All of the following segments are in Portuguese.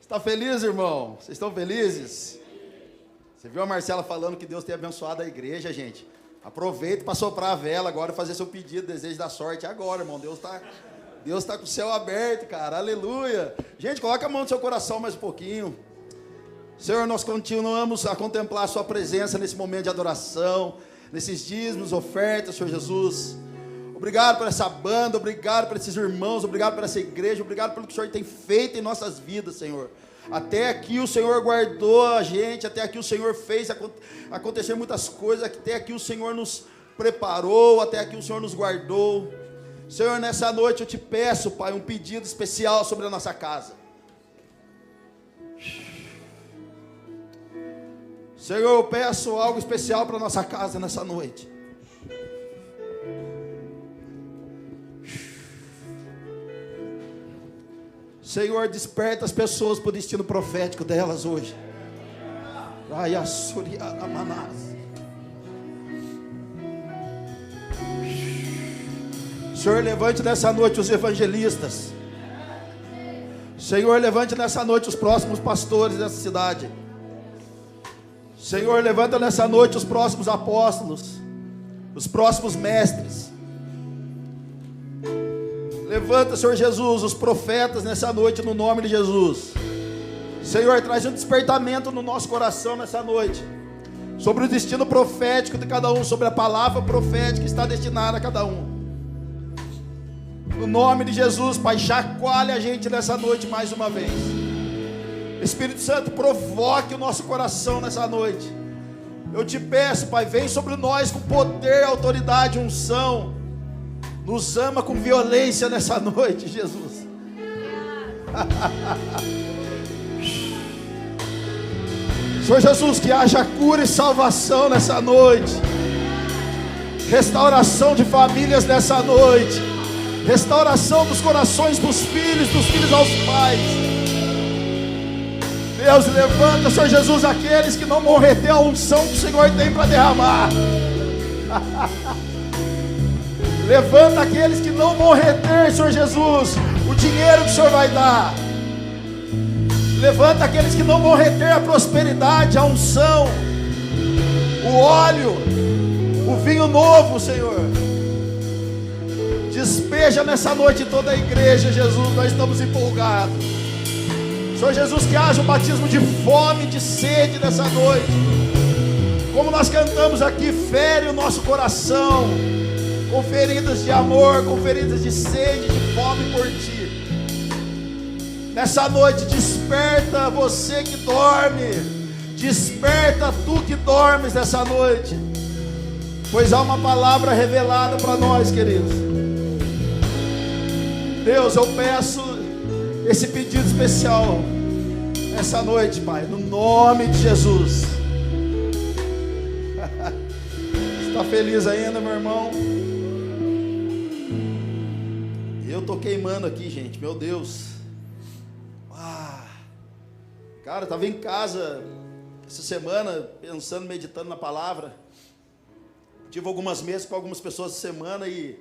Está feliz, irmão? Vocês estão felizes? Você viu a Marcela falando que Deus tem abençoado a igreja, gente? Aproveita para soprar a vela agora e fazer seu pedido, desejo da sorte agora, irmão. Deus tá com o céu aberto, cara. Aleluia. Gente, coloca a mão no seu coração mais um pouquinho. Senhor, nós continuamos a contemplar a sua presença nesse momento de adoração, nesses dízimos, ofertas, Senhor Jesus. Obrigado por essa banda, obrigado por esses irmãos, obrigado por essa igreja, obrigado pelo que o Senhor tem feito em nossas vidas, Senhor. Até aqui o Senhor guardou a gente, até aqui o Senhor fez acontecer muitas coisas, até aqui o Senhor nos preparou, até aqui o Senhor nos guardou. Senhor, nessa noite eu te peço, Pai, um pedido especial sobre a nossa casa. Senhor, eu peço algo especial para a nossa casa nessa noite. Senhor, desperta as pessoas para o destino profético delas hoje. Senhor, levante nessa noite os evangelistas. Senhor, levante nessa noite os próximos pastores dessa cidade. Senhor, levanta nessa noite os próximos apóstolos, os próximos mestres. Levanta, Senhor Jesus, os profetas nessa noite, no nome de Jesus. Senhor, traz um despertamento no nosso coração nessa noite, sobre o destino profético de cada um, sobre a palavra profética que está destinada a cada um. No nome de Jesus, Pai, chacoalhe a gente nessa noite mais uma vez. Espírito Santo, provoque o nosso coração nessa noite. Eu te peço, Pai, vem sobre nós com poder, autoridade, unção. Nos ama com violência nessa noite, Jesus. Senhor Jesus, que haja cura e salvação nessa noite. Restauração de famílias nessa noite. Restauração dos corações dos filhos aos pais. Deus, levanta, Senhor Jesus, aqueles que não vão reter a unção que o Senhor tem para derramar. Levanta aqueles que não vão reter, Senhor Jesus, o dinheiro que o Senhor vai dar. Levanta aqueles que não vão reter a prosperidade, a unção, o óleo, o vinho novo, Senhor. Despeja nessa noite toda a igreja, Jesus, nós estamos empolgados. Senhor Jesus, que haja um batismo de fome, de sede nessa noite. Como nós cantamos aqui, fere o nosso coração, com feridas de amor, com feridas de sede, de fome por Ti. Nessa noite, desperta você que dorme, desperta tu que dormes nessa noite, pois há uma palavra revelada para nós, queridos. Deus, eu peço esse pedido especial nessa noite, Pai, no nome de Jesus. Está feliz ainda, meu irmão? Eu tô queimando aqui, gente, meu Deus. Cara, eu estava em casa essa semana, pensando, meditando na palavra. Tive algumas mesas com algumas pessoas essa semana e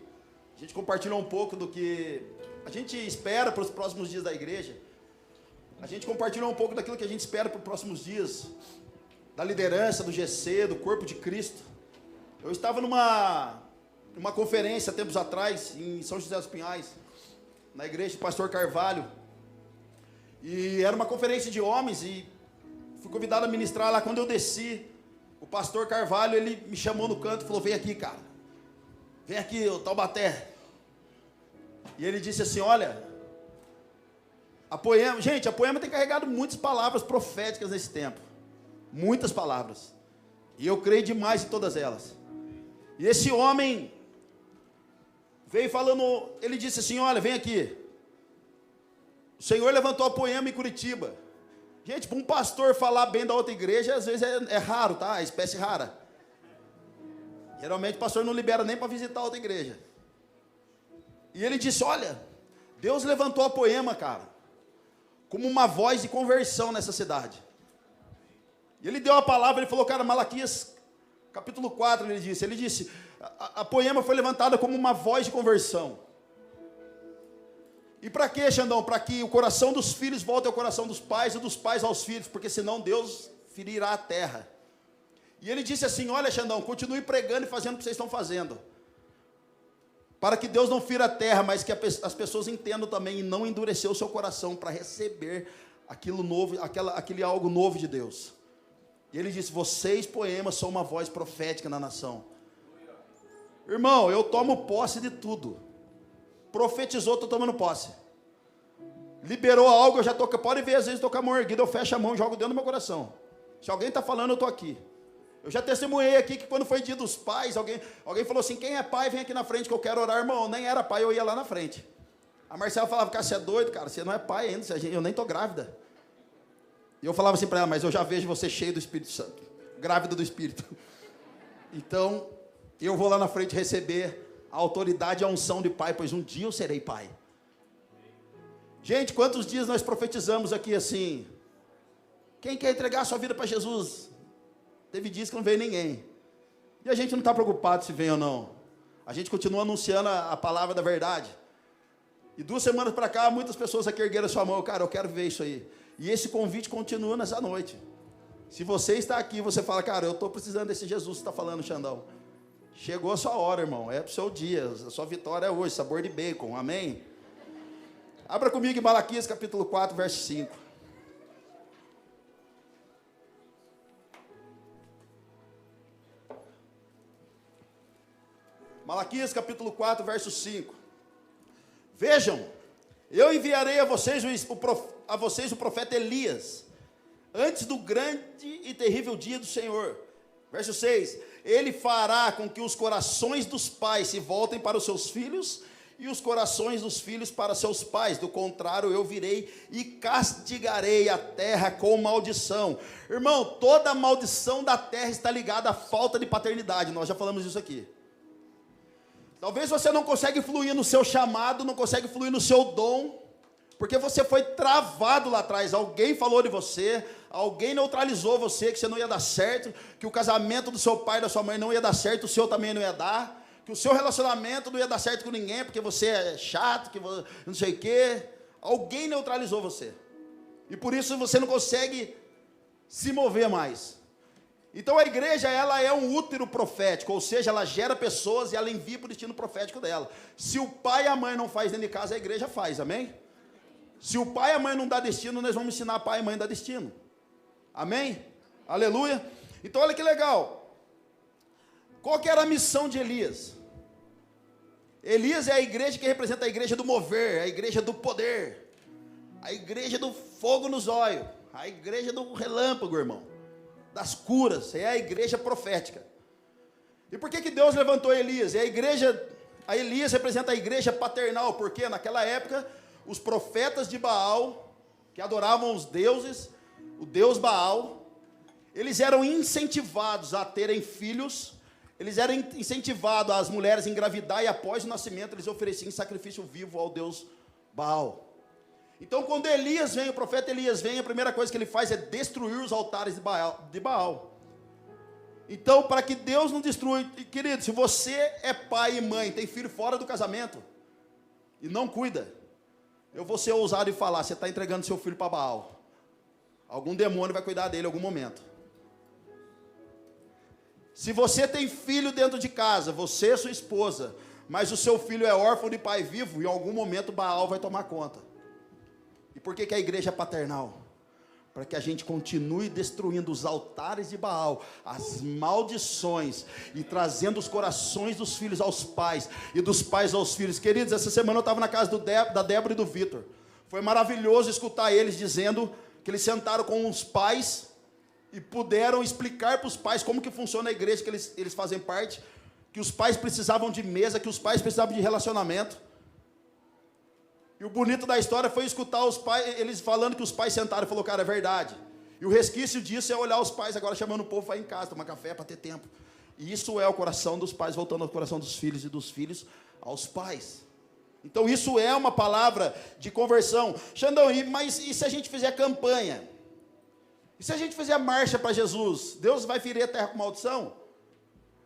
a gente compartilhou um pouco do que a gente espera para os próximos dias da igreja. A gente compartilhou um pouco daquilo que a gente espera para os próximos dias, da liderança, do GC, do corpo de Cristo. Eu estava numa conferência tempos atrás, em São José dos Pinhais, na igreja do pastor Carvalho. E era uma conferência de homens e fui convidado a ministrar lá. Quando eu desci, o pastor Carvalho, ele me chamou no canto e falou: vem aqui, cara, vem aqui, ô Taubaté. E ele disse assim: olha, a Poema tem carregado muitas palavras proféticas nesse tempo, muitas palavras, e eu creio demais em todas elas. E esse homem veio falando, ele disse assim: olha, vem aqui, o Senhor levantou a Poema em Curitiba. Gente, para um pastor falar bem da outra igreja, às vezes é raro, tá? É espécie rara. Geralmente o pastor não libera nem para visitar outra igreja. E ele disse: olha, Deus levantou a Poema, cara, como uma voz de conversão nessa cidade. E ele deu a palavra, ele falou, cara, Malaquias capítulo 4, ele disse, a Poema foi levantada como uma voz de conversão. E para quê, Xandão? Para que o coração dos filhos volte ao coração dos pais e dos pais aos filhos, porque senão Deus ferirá a terra. E ele disse assim: olha, Xandão, continue pregando e fazendo o que vocês estão fazendo, para que Deus não fira a terra, mas que as pessoas entendam também e não endurecer o seu coração para receber aquilo novo, aquele algo novo de Deus. E ele disse: vocês, Poemas, são uma voz profética na nação. Irmão, eu tomo posse de tudo. Profetizou, estou tomando posse. Liberou algo, eu já estou. Pode ver, às vezes estou com a mão erguida, eu fecho a mão e jogo dentro do meu coração. Se alguém está falando, eu estou aqui. Eu já testemunhei aqui que quando foi dia dos pais, alguém falou assim: quem é pai, vem aqui na frente que eu quero orar. Irmão, nem era pai, eu ia lá na frente. A Marcela falava: cara, você é doido, cara, você não é pai ainda, eu nem estou grávida. E eu falava assim para ela: mas eu já vejo você cheio do Espírito Santo, grávida do Espírito. Então, eu vou lá na frente receber a autoridade e a unção de pai, pois um dia eu serei pai. Gente, quantos dias nós profetizamos aqui assim? Quem quer entregar a sua vida para Jesus? Teve dias que não veio ninguém. E a gente não está preocupado se vem ou não. A gente continua anunciando a palavra da verdade. E 2 semanas para cá, muitas pessoas aqui ergueram a sua mão: cara, eu quero ver isso aí. E esse convite continua nessa noite. Se você está aqui, você fala: cara, eu estou precisando desse Jesus que está falando, Xandão. Chegou a sua hora, irmão. É para o seu dia. A sua vitória é hoje. Sabor de bacon. Amém? Abra comigo em Malaquias capítulo 4, verso 5. Malaquias capítulo 4, verso 5. Vejam, eu enviarei a vocês o profeta Elias, antes do grande e terrível dia do Senhor. Verso 6. Ele fará com que os corações dos pais se voltem para os seus filhos, e os corações dos filhos para seus pais. Do contrário, eu virei e castigarei a terra com maldição. Irmão, toda a maldição da terra está ligada à falta de paternidade. Nós já falamos isso aqui. Talvez você não consegue fluir no seu chamado, não consegue fluir no seu dom, porque você foi travado lá atrás. Alguém falou de você, alguém neutralizou você, que você não ia dar certo, que o casamento do seu pai e da sua mãe não ia dar certo, o seu também não ia dar, que o seu relacionamento não ia dar certo com ninguém, porque você é chato, que você não sei o quê. Alguém neutralizou você. E por isso você não consegue se mover mais. Então a igreja, ela é um útero profético, ou seja, ela gera pessoas e ela envia para o destino profético dela. Se o pai e a mãe não faz dentro de casa, a igreja faz, amém? Se o pai e a mãe não dá destino, nós vamos ensinar pai e mãe a dar destino. Amém? Aleluia. Então olha que legal. Qual que era a missão de Elias? Elias é a igreja que representa a igreja do mover, a igreja do poder, a igreja do fogo nos olhos, a igreja do relâmpago, irmão, das curas. É a igreja profética. E por que Deus levantou Elias? A Elias representa a igreja paternal, porque naquela época os profetas de Baal, que adoravam os deuses, o deus Baal, eles eram incentivados a terem filhos, eles eram incentivados as mulheres a engravidar, e após o nascimento eles ofereciam sacrifício vivo ao deus Baal. Então quando Elias vem, o profeta Elias vem, a primeira coisa que ele faz é destruir os altares de Baal. Então, para que Deus não destrua, querido, se você é pai e mãe, tem filho fora do casamento, e não cuida, eu vou ser ousado e falar: você está entregando seu filho para Baal. Algum demônio vai cuidar dele em algum momento. Se você tem filho dentro de casa, você e sua esposa, mas o seu filho é órfão de pai vivo, em algum momento Baal vai tomar conta. E por que a igreja é paternal? Para que a gente continue destruindo os altares de Baal, as maldições, e trazendo os corações dos filhos aos pais, e dos pais aos filhos. Queridos, essa semana eu estava na casa da Débora e do Vitor. Foi maravilhoso escutar eles dizendo que eles sentaram com os pais e puderam explicar para os pais como que funciona a igreja que eles fazem parte, que os pais precisavam de mesa, que os pais precisavam de relacionamento. E o bonito da história foi escutar os pais, eles falando que os pais sentaram e falaram: cara, é verdade. E o resquício disso é olhar os pais agora chamando o povo para ir em casa, tomar café, para ter tempo. E isso é o coração dos pais voltando ao coração dos filhos, e dos filhos aos pais. Então isso é uma palavra de conversão. Xandão, mas e se a gente fizer campanha? E se a gente fizer marcha para Jesus? Deus vai ferir a terra com maldição?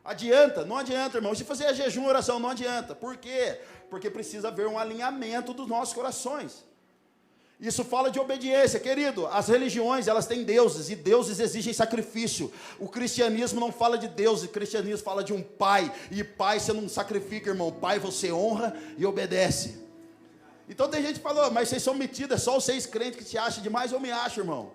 Adianta? Não adianta, irmão. Se fazer jejum e oração, não adianta. Por quê? Porque precisa haver um alinhamento dos nossos corações. Isso fala de obediência, querido. As religiões, elas têm deuses, e deuses exigem sacrifício. O cristianismo não fala de Deus, o cristianismo fala de um pai. E pai você não sacrifica, irmão. Pai você honra e obedece. Então tem gente que fala, mas vocês são metidos, é só vocês crentes que se acham demais. Eu me acho, irmão.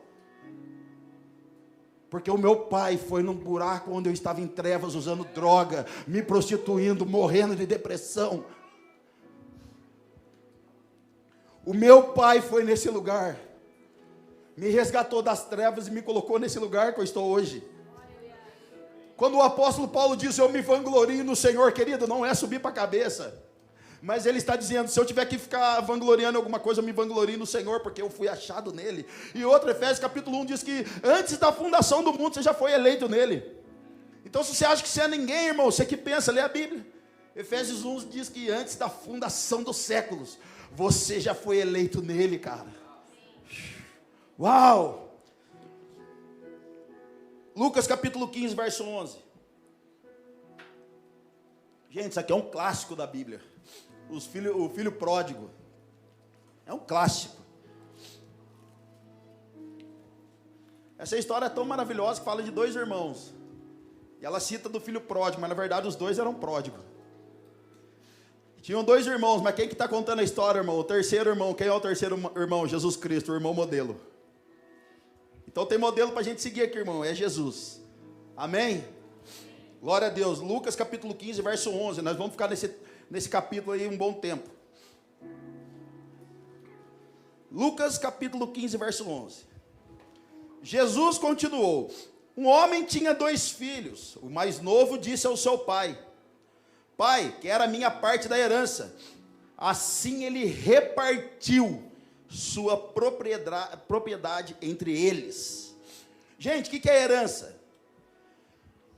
Porque o meu pai foi num buraco onde eu estava em trevas, usando droga, me prostituindo, morrendo de depressão. O meu pai foi nesse lugar, me resgatou das trevas e me colocou nesse lugar que eu estou hoje. Quando o apóstolo Paulo diz, eu me vanglorio no Senhor, querido, não é subir para a cabeça. Mas ele está dizendo, se eu tiver que ficar vangloriando alguma coisa, eu me vanglorio no Senhor, porque eu fui achado nele. E outro, Efésios capítulo 1 diz que antes da fundação do mundo, você já foi eleito nele. Então se você acha que você é ninguém, irmão, você que pensa, lê a Bíblia. Efésios 1 diz que antes da fundação dos séculos, você já foi eleito nele, cara. Uau! Lucas capítulo 15, verso 11. Gente, isso aqui é um clássico da Bíblia. O filho pródigo. É um clássico. Essa história é tão maravilhosa que fala de dois irmãos. E ela cita do filho pródigo, mas na verdade os dois eram pródigos. Tinham dois irmãos, mas quem que está contando a história, irmão? O terceiro irmão, quem é o terceiro irmão? Jesus Cristo, o irmão modelo. Então tem modelo para a gente seguir aqui, irmão, é Jesus. Amém? Glória a Deus. Lucas capítulo 15, verso 11, nós vamos ficar nesse capítulo aí um bom tempo. Lucas capítulo 15, verso 11. Jesus continuou, um homem tinha 2 filhos, o mais novo disse ao seu pai, pai, quero a minha parte da herança. Assim ele repartiu sua propriedade entre eles. Gente, o que é herança?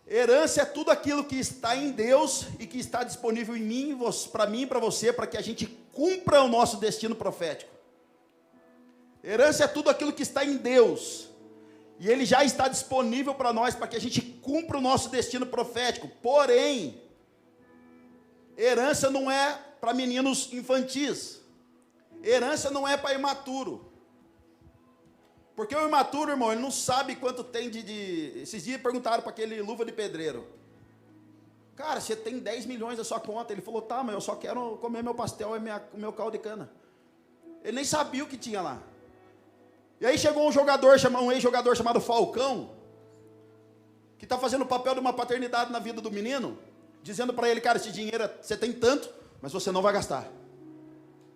Herança é tudo aquilo que está em Deus e que está disponível em mim, para mim e para você, para que a gente cumpra o nosso destino profético. Herança é tudo aquilo que está em Deus e Ele já está disponível para nós, para que a gente cumpra o nosso destino profético. Porém, herança não é para meninos infantis. Herança não é para imaturo. Porque o imaturo, irmão, ele não sabe quanto tem Esses dias perguntaram para aquele luva de pedreiro. Cara, você tem 10 milhões na sua conta. Ele falou, tá, mas eu só quero comer meu pastel e o meu caldo de cana. Ele nem sabia o que tinha lá. E aí chegou um ex-jogador chamado Falcão, que está fazendo o papel de uma paternidade na vida do menino, dizendo para ele, cara, esse dinheiro, você tem tanto, mas você não vai gastar.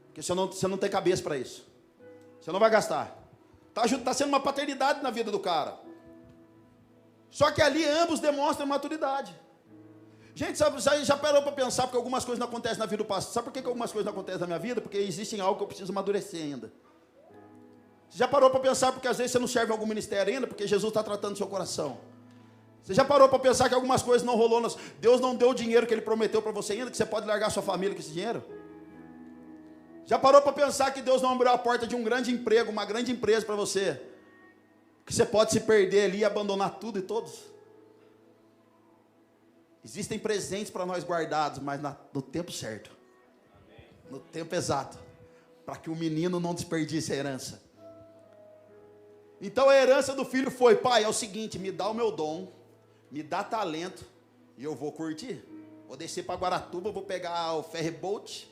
Porque você não tem cabeça para isso. Você não vai gastar. Está sendo uma paternidade na vida do cara. Só que ali ambos demonstram maturidade. Gente, sabe, já parou para pensar porque algumas coisas não acontecem na vida do pastor? Sabe por que algumas coisas não acontecem na minha vida? Porque existem algo que eu preciso amadurecer ainda. Você já parou para pensar porque às vezes você não serve em algum ministério ainda? Porque Jesus está tratando do seu coração. Você já parou para pensar que algumas coisas não rolou? Deus não deu o dinheiro que Ele prometeu para você ainda? Que você pode largar sua família com esse dinheiro? Já parou para pensar que Deus não abriu a porta de um grande emprego, uma grande empresa para você? Que você pode se perder ali e abandonar tudo e todos? Existem presentes para nós guardados, mas no tempo certo. No tempo exato. Para que o menino não desperdice a herança. Então a herança do filho foi, pai, é o seguinte, me dá o meu dom, me dá talento e eu vou curtir. Vou descer para Guaratuba, vou pegar o ferry boat.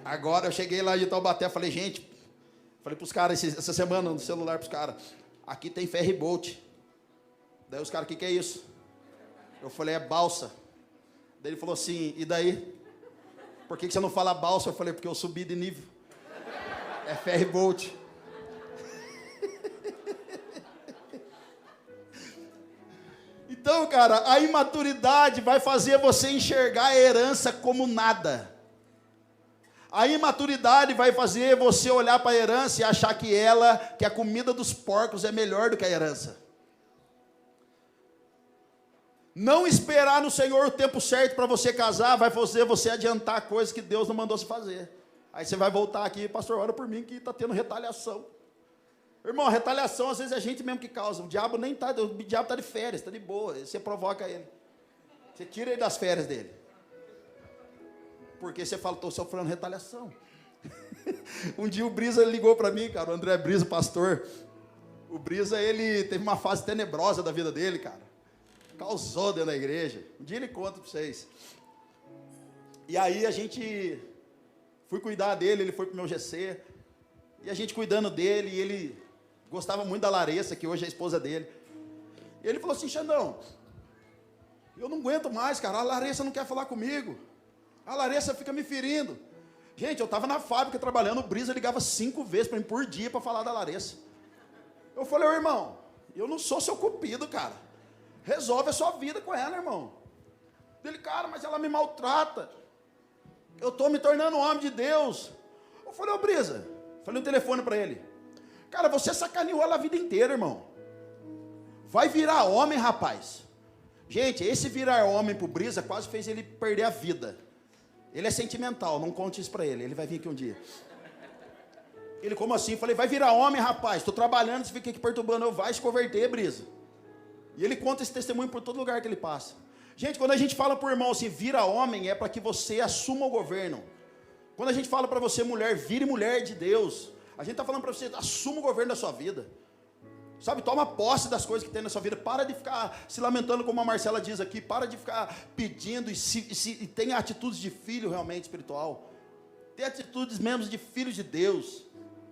Agora eu cheguei lá de Taubaté, falei, gente, falei para os caras essa semana no celular para os caras, aqui tem ferry boat. Daí os caras, o que é isso? Eu falei, é balsa. Daí ele falou assim, e daí? Por que você não fala balsa? Eu falei, porque eu subi de nível. É ferry boat. Então, cara, a imaturidade vai fazer você enxergar a herança como nada. A imaturidade vai fazer você olhar para a herança e achar que a comida dos porcos é melhor do que a herança. Não esperar no Senhor o tempo certo para você casar vai fazer você adiantar coisas que Deus não mandou você fazer. Aí você vai voltar aqui, pastor, ora por mim que está tendo retaliação. Irmão, a retaliação às vezes é a gente mesmo que causa. O diabo está de férias, está de boa. Você provoca ele. Você tira ele das férias dele. Porque você fala, estou sofrendo retaliação. Um dia o Brisa ligou para mim, cara, o André Brisa, pastor. O Brisa, ele teve uma fase tenebrosa da vida dele, cara. Causou dentro da igreja. Um dia ele conta para vocês. E aí a gente fui cuidar dele, ele foi pro meu GC. E a gente cuidando dele, e ele gostava muito da Larissa, que hoje é a esposa dele. E ele falou assim, Xandão, eu não aguento mais, cara, a Larissa não quer falar comigo. A Larissa fica me ferindo. Gente, eu estava na fábrica trabalhando, o Brisa ligava 5 vezes para mim por dia para falar da Larissa. Eu falei, ô irmão, eu não sou seu cupido, cara. Resolve a sua vida com ela, irmão. Ele, cara, mas ela me maltrata. Eu estou me tornando um homem de Deus. Eu falei, ô Brisa, falei no telefone para ele. Cara, você sacaneou ela a vida inteira, irmão. Vai virar homem, rapaz. Gente, esse virar homem pro Brisa quase fez ele perder a vida. Ele é sentimental, não conte isso para ele. Ele vai vir aqui um dia. Ele, como assim? Eu falei, vai virar homem, rapaz. Estou trabalhando, você fica aqui perturbando. Eu vai se converter, Brisa. E ele conta esse testemunho por todo lugar que ele passa. Gente, quando a gente fala para o irmão assim, vira homem, é para que você assuma o governo. Quando a gente fala para você, mulher, vire mulher de Deus. A gente está falando para você, assuma o governo da sua vida. Sabe, toma posse das coisas que tem na sua vida. Para de ficar se lamentando, como a Marcela diz aqui. Para de ficar pedindo e tenha atitudes de filho realmente espiritual. Tenha atitudes mesmo de filho de Deus.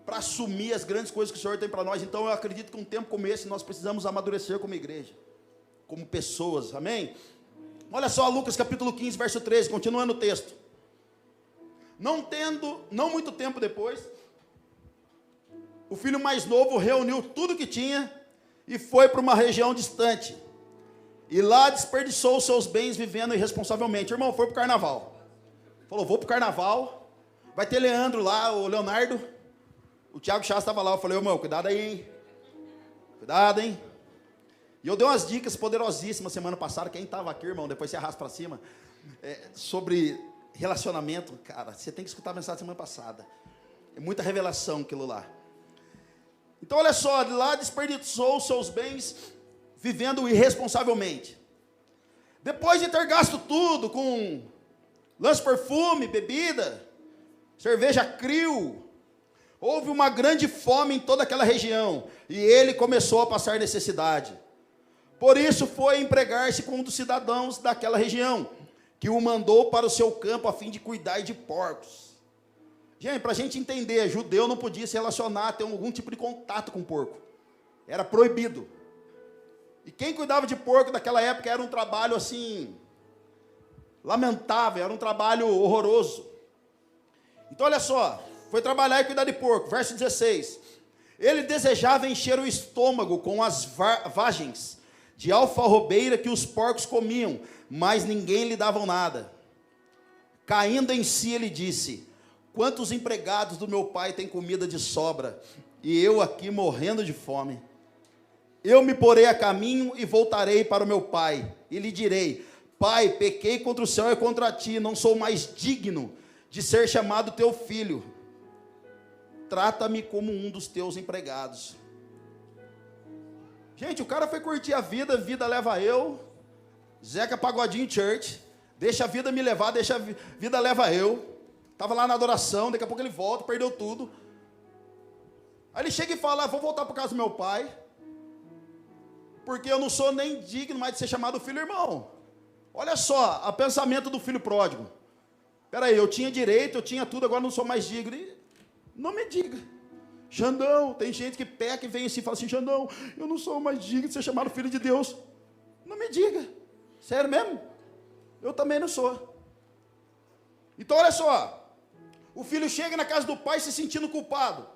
Para assumir as grandes coisas que o Senhor tem para nós. Então eu acredito que um tempo como esse nós precisamos amadurecer como igreja. Como pessoas, amém? Olha só Lucas capítulo 15, verso 13, continuando o texto. Não muito tempo depois, o filho mais novo reuniu tudo que tinha e foi para uma região distante. E lá desperdiçou os seus bens vivendo irresponsavelmente. Irmão, foi para o carnaval. Falou, vou para o carnaval. Vai ter Leandro lá, o Leonardo. O Thiago Chá estava lá. Eu falei, irmão, cuidado aí, hein? Cuidado, hein? E eu dei umas dicas poderosíssimas semana passada. Quem estava aqui, irmão, depois você arrasta para cima. Sobre relacionamento, cara. Você tem que escutar a mensagem semana passada. É muita revelação aquilo lá. Então, olha só, lá desperdiçou os seus bens vivendo irresponsavelmente. Depois de ter gasto tudo com lance-perfume, bebida, cerveja Crio, houve uma grande fome em toda aquela região e ele começou a passar necessidade. Por isso foi empregar-se com um dos cidadãos daquela região, que o mandou para o seu campo a fim de cuidar de porcos. Gente, para a gente entender, judeu não podia se relacionar, ter algum tipo de contato com porco. Era proibido. E quem cuidava de porco naquela época era um trabalho assim, lamentável, era um trabalho horroroso. Então olha só, foi trabalhar e cuidar de porco. Verso 16. Ele desejava encher o estômago com as vagens de alfarrobeira que os porcos comiam, mas ninguém lhe dava nada. Caindo em si, ele disse, quantos empregados do meu pai têm comida de sobra, e eu aqui morrendo de fome? Eu me porei a caminho e voltarei para o meu pai, e lhe direi, pai, pequei contra o céu e contra ti, não sou mais digno de ser chamado teu filho. Trata-me como um dos teus empregados. Gente, o cara foi curtir a vida leva eu, Zeca Pagodinho Church, deixa a vida me levar, deixa a vida leva eu. Estava lá na adoração, daqui a pouco ele volta, perdeu tudo. Aí ele chega e fala, vou voltar para casa do meu pai, porque eu não sou nem digno mais de ser chamado filho, irmão. Olha só, o pensamento do filho pródigo. Espera aí, eu tinha direito, eu tinha tudo, agora não sou mais digno. E não me diga. Xandão, tem gente que peca e vem assim e fala assim, Xandão, eu não sou mais digno de ser chamado filho de Deus. Não me diga. Sério mesmo? Eu também não sou. Então olha só. O filho chega na casa do pai se sentindo culpado.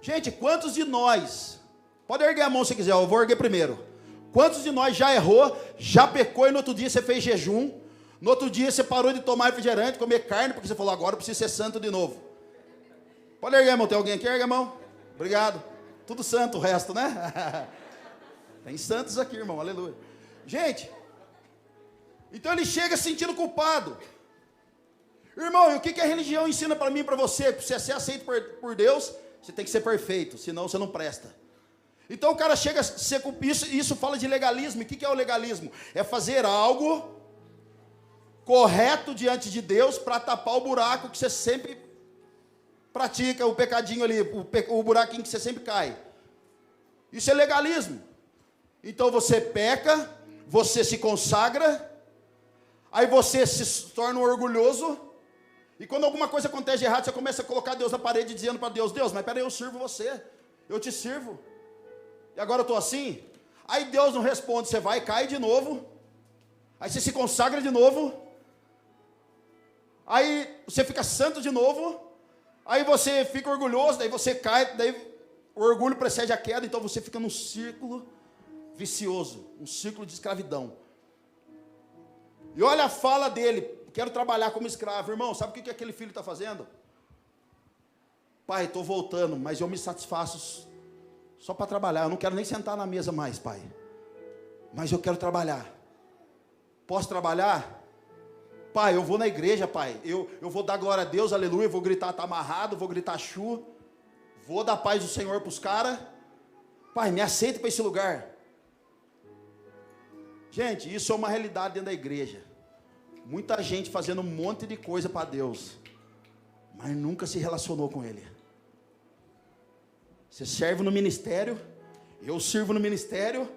Gente, quantos de nós, pode erguer a mão se quiser, eu vou erguer primeiro. Quantos de nós já errou, já pecou e no outro dia você fez jejum, no outro dia você parou de tomar refrigerante, comer carne, porque você falou, agora eu preciso ser santo de novo. Pode erguer a mão, tem alguém aqui? Ergue a mão. Obrigado. Tudo santo o resto, né? Tem santos aqui, irmão, aleluia. Gente, então ele chega se sentindo culpado. Irmão, e o que a religião ensina para mim e para você? Para você ser aceito por Deus, você tem que ser perfeito, senão você não presta. Então o cara chega a ser culpado, isso fala de legalismo. E o que é o legalismo? É fazer algo correto diante de Deus para tapar o buraco que você sempre pratica, o pecadinho ali, o buraquinho que você sempre cai. Isso é legalismo. Então você peca, você se consagra, aí você se torna um orgulhoso, e quando alguma coisa acontece de errado, você começa a colocar Deus na parede, dizendo para Deus, Deus, mas peraí, eu sirvo você, eu te sirvo, e agora eu estou assim. Aí Deus não responde, você vai e cai de novo, aí você se consagra de novo, aí você fica santo de novo, aí você fica orgulhoso, daí você cai, daí o orgulho precede a queda, então você fica num círculo vicioso, um círculo de escravidão. E olha a fala dele, quero trabalhar como escravo. Irmão, sabe o que aquele filho está fazendo? Pai, estou voltando, mas eu me satisfaço só para trabalhar, eu não quero nem sentar na mesa mais, pai. Mas eu quero trabalhar. Posso trabalhar? Pai, eu vou na igreja, pai, eu vou dar glória a Deus, aleluia, vou gritar tá amarrado, vou gritar chu, vou dar paz do Senhor para os caras. Pai, me aceita para esse lugar. Gente, isso é uma realidade dentro da igreja. Muita gente fazendo um monte de coisa para Deus, mas nunca se relacionou com Ele. Você serve no ministério, eu sirvo no ministério,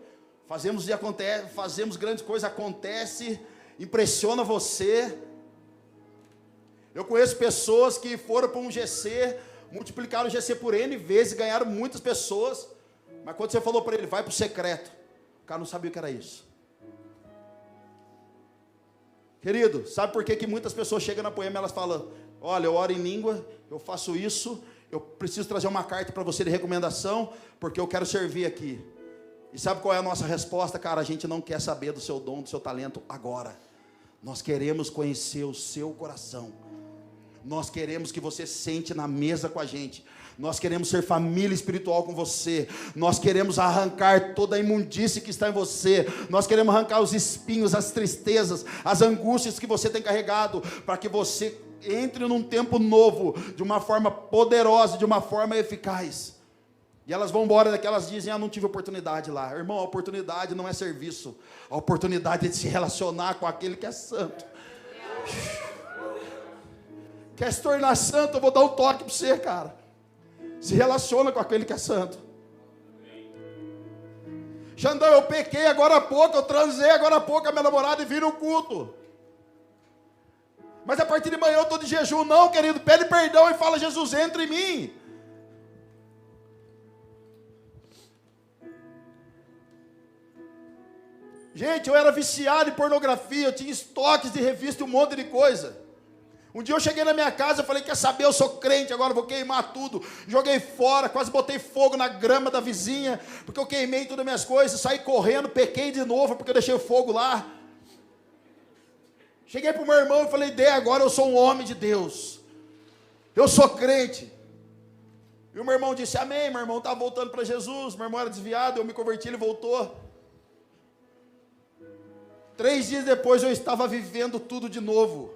fazemos e acontece, fazemos grandes coisas, acontece, impressiona você. Eu conheço pessoas que foram para um GC, multiplicaram o GC por N vezes, ganharam muitas pessoas, mas quando você falou para ele, vai para o secreto, o cara não sabia o que era isso. Querido, sabe por que muitas pessoas chegam na Poema e elas falam, olha, eu oro em língua, eu faço isso, eu preciso trazer uma carta para você de recomendação, porque eu quero servir aqui. E sabe qual é a nossa resposta, cara? A gente não quer saber do seu dom, do seu talento agora. Nós queremos conhecer o seu coração. Nós queremos que você sente na mesa com a gente. Nós queremos ser família espiritual com você. Nós queremos arrancar toda a imundície que está em você. Nós queremos arrancar os espinhos, as tristezas, as angústias que você tem carregado, para que você entre num tempo novo, de uma forma poderosa, de uma forma eficaz. E elas vão embora daqui, elas dizem, não tive oportunidade lá. Irmão, a oportunidade não é serviço. A oportunidade é de se relacionar com aquele que é santo. Quer se tornar santo? Eu vou dar um toque para você, cara. Se relaciona com aquele que é santo. Xandão, eu pequei agora há pouco, eu transei agora há pouco a minha namorada e vim no culto. Mas a partir de manhã eu estou de jejum. Não, querido, pede perdão e fala, Jesus, entra em mim. Gente, eu era viciado em pornografia, eu tinha estoques de revista e um monte de coisa. Um dia eu cheguei na minha casa, eu falei, quer saber, eu sou crente, agora eu vou queimar tudo. Joguei fora, quase botei fogo na grama da vizinha, porque eu queimei todas as minhas coisas, saí correndo, pequei de novo, porque eu deixei o fogo lá. Cheguei para o meu irmão e falei, agora eu sou um homem de Deus. Eu sou crente. E o meu irmão disse, amém, meu irmão estava voltando para Jesus, meu irmão era desviado, eu me converti, ele voltou. 3 dias depois eu estava vivendo tudo de novo.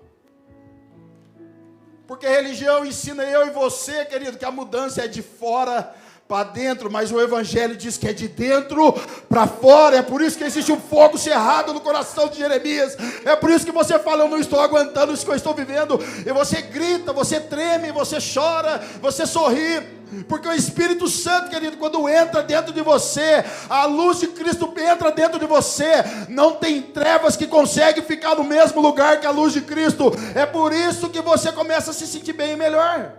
Porque a religião ensina eu e você, querido, que a mudança é de fora para dentro, mas o evangelho diz que é de dentro para fora. É por isso que existe um fogo cerrado no coração de Jeremias. É por isso que você fala, eu não estou aguentando isso que eu estou vivendo. E você grita, você treme, você chora, você sorri. Porque o Espírito Santo, querido, quando entra dentro de você, a luz de Cristo entra dentro de você, não tem trevas que conseguem ficar no mesmo lugar que a luz de Cristo. É por isso que você começa a se sentir bem e melhor.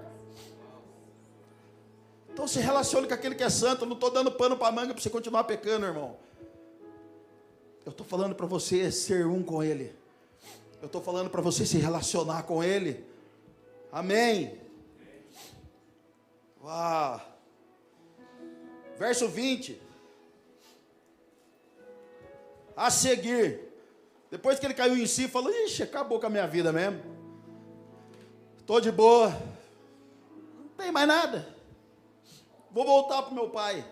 Então se relacione com aquele que é santo. Eu não estou dando pano para manga para você continuar pecando, irmão. Eu estou falando para você ser um com Ele. Eu estou falando para você se relacionar com Ele. Amém. Uau. Verso 20. A seguir, depois que ele caiu em si, falou, ixi, acabou com a minha vida mesmo. Estou de boa. Não tem mais nada. Vou voltar para o meu pai.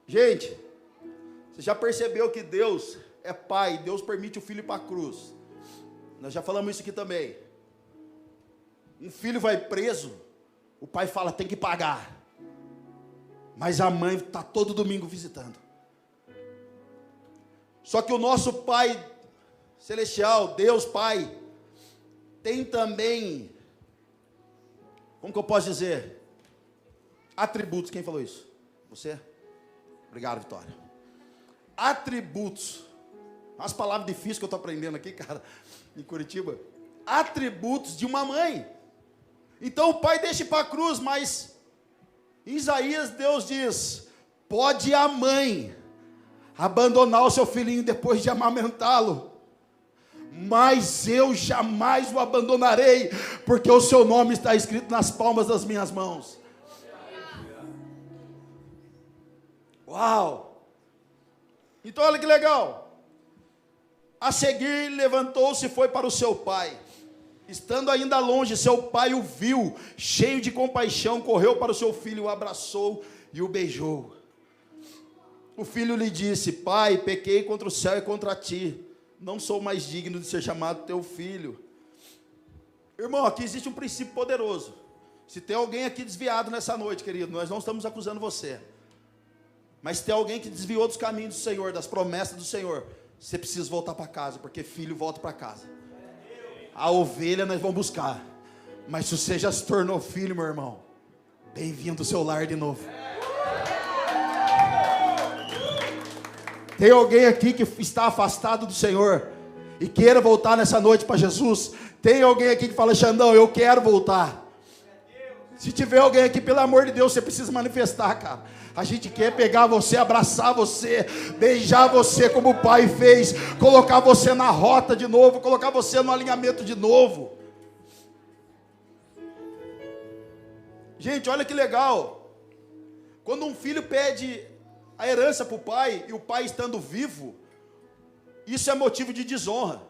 Gente, você já percebeu que Deus é pai, Deus permite o filho ir para a cruz. Nós já falamos isso aqui também. Um filho vai preso, o pai fala, tem que pagar. Mas a mãe está todo domingo visitando. Só que o nosso pai celestial, Deus Pai, tem também, como que eu posso dizer? Atributos. Quem falou isso? Você? Obrigado, Vitória. Atributos. Umas palavras difíceis que eu estou aprendendo aqui, cara, em Curitiba. Atributos de uma mãe. Então o pai deixa ir para a cruz, mas em Isaías Deus diz: pode a mãe abandonar o seu filhinho depois de amamentá-lo, mas eu jamais o abandonarei, porque o seu nome está escrito nas palmas das minhas mãos. Uau! Então olha que legal. A seguir levantou-se e foi para o seu pai. Estando ainda longe, seu pai o viu, cheio de compaixão, correu para o seu filho, o abraçou e o beijou. O filho lhe disse: pai, pequei contra o céu e contra ti, não sou mais digno de ser chamado teu filho. Irmão, aqui existe um princípio poderoso. Se tem alguém aqui desviado nessa noite, querido, nós não estamos acusando você, mas se tem alguém que desviou dos caminhos do Senhor, das promessas do Senhor, você precisa voltar para casa, porque filho volta para casa. A ovelha nós vamos buscar, mas se você já se tornou filho, meu irmão, bem-vindo ao seu lar de novo. Tem alguém aqui que está afastado do Senhor e queira voltar nessa noite para Jesus? Tem alguém aqui que fala: Xandão, eu quero voltar. Se tiver alguém aqui, pelo amor de Deus, você precisa manifestar, cara. A gente quer pegar você, abraçar você, beijar você como o pai fez, colocar você na rota de novo, colocar você no alinhamento de novo. Gente, olha que legal. Quando um filho pede a herança para o pai, e o pai estando vivo, isso é motivo de desonra.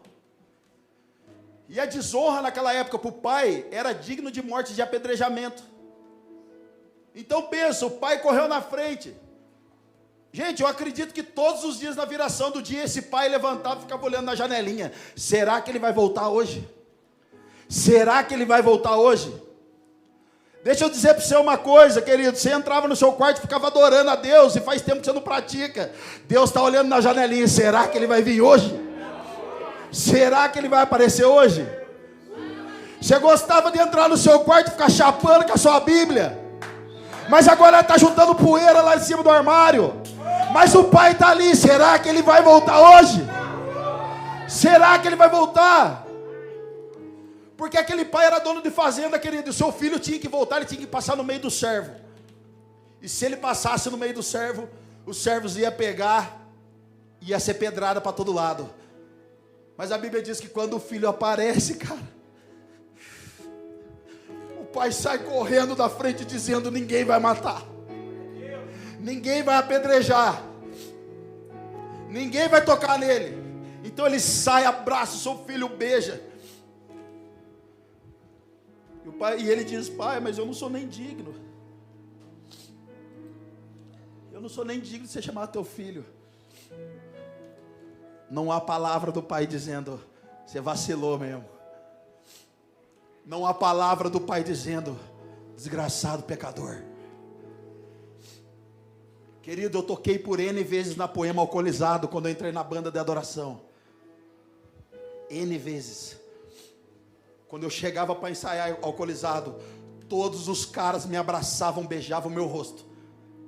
E a desonra naquela época para o pai era digno de morte de apedrejamento. Então pensa, o pai correu na frente. Gente, eu acredito que todos os dias na viração do dia, esse pai levantava e ficava olhando na janelinha: será que ele vai voltar hoje? Será que ele vai voltar hoje? Deixa eu dizer para você uma coisa, querido. Você entrava no seu quarto e ficava adorando a Deus, e faz tempo que você não pratica. Deus está olhando na janelinha: será que ele vai vir hoje? Será que ele vai aparecer hoje? Você gostava de entrar no seu quarto e ficar chapando com a sua Bíblia, mas agora está juntando poeira lá em cima do armário. Mas o pai está ali: será que ele vai voltar hoje? Será que ele vai voltar? Porque aquele pai era dono de fazenda, querido, e o seu filho tinha que voltar, ele tinha que passar no meio do servo. E se ele passasse no meio do servo, os servos iam pegar, ia ser pedrada para todo lado. Mas a Bíblia diz que quando o filho aparece, cara, o pai sai correndo da frente dizendo: ninguém vai matar, ninguém vai apedrejar, ninguém vai tocar nele. Então ele sai, abraça o seu filho, beija. E ele diz: pai, mas eu não sou nem digno. Eu não sou nem digno de ser chamado teu filho. Não há palavra do pai dizendo: você vacilou mesmo. Não há palavra do pai dizendo: desgraçado pecador. Querido, eu toquei por N vezes na Poema Alcoolizado, quando eu entrei na banda de adoração. N vezes. Quando eu chegava para ensaiar Alcoolizado, todos os caras me abraçavam, beijavam o meu rosto.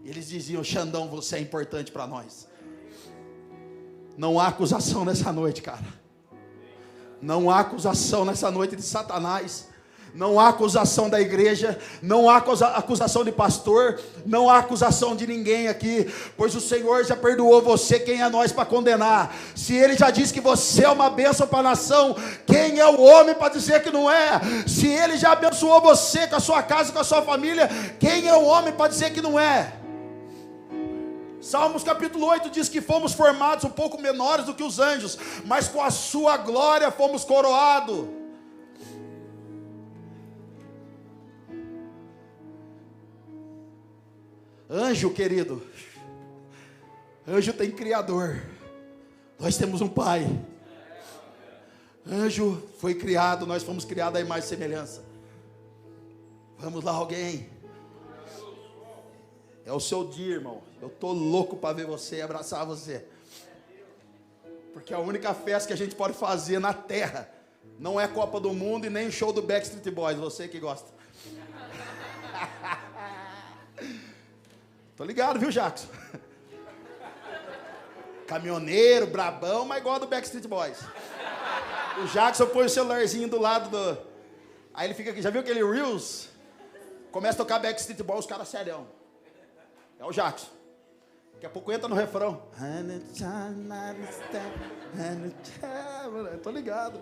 Eles diziam: Xandão, você é importante para nós. Não há acusação nessa noite, cara. Não há acusação nessa noite de Satanás. Não há acusação da igreja. Não há acusação de pastor. Não há acusação de ninguém aqui. Pois o Senhor já perdoou você. Quem é nós para condenar? Se Ele já disse que você é uma bênção para a nação, quem é o homem para dizer que não é? Se Ele já abençoou você com a sua casa, com a sua família, quem é o homem para dizer que não é? Salmos capítulo 8 diz que fomos formados um pouco menores do que os anjos, mas com a sua glória fomos coroados. Anjo, querido, anjo tem criador. Nós temos um pai. Anjo foi criado, nós fomos criados à imagem e semelhança. Vamos lá, alguém. É o seu dia, irmão. Eu estou louco para ver você e abraçar você. Porque a única festa que a gente pode fazer na terra não é Copa do Mundo e nem show do Backstreet Boys, você que gosta. Tô ligado, viu, Jackson? Caminhoneiro, brabão, mas igual do Backstreet Boys. O Jackson põe o celularzinho do lado do... Aí ele fica aqui, já viu aquele Reels? Começa a tocar Backstreet Boys, os caras serião. É o Jackson. Daqui a pouco entra no refrão. Eu tô ligado.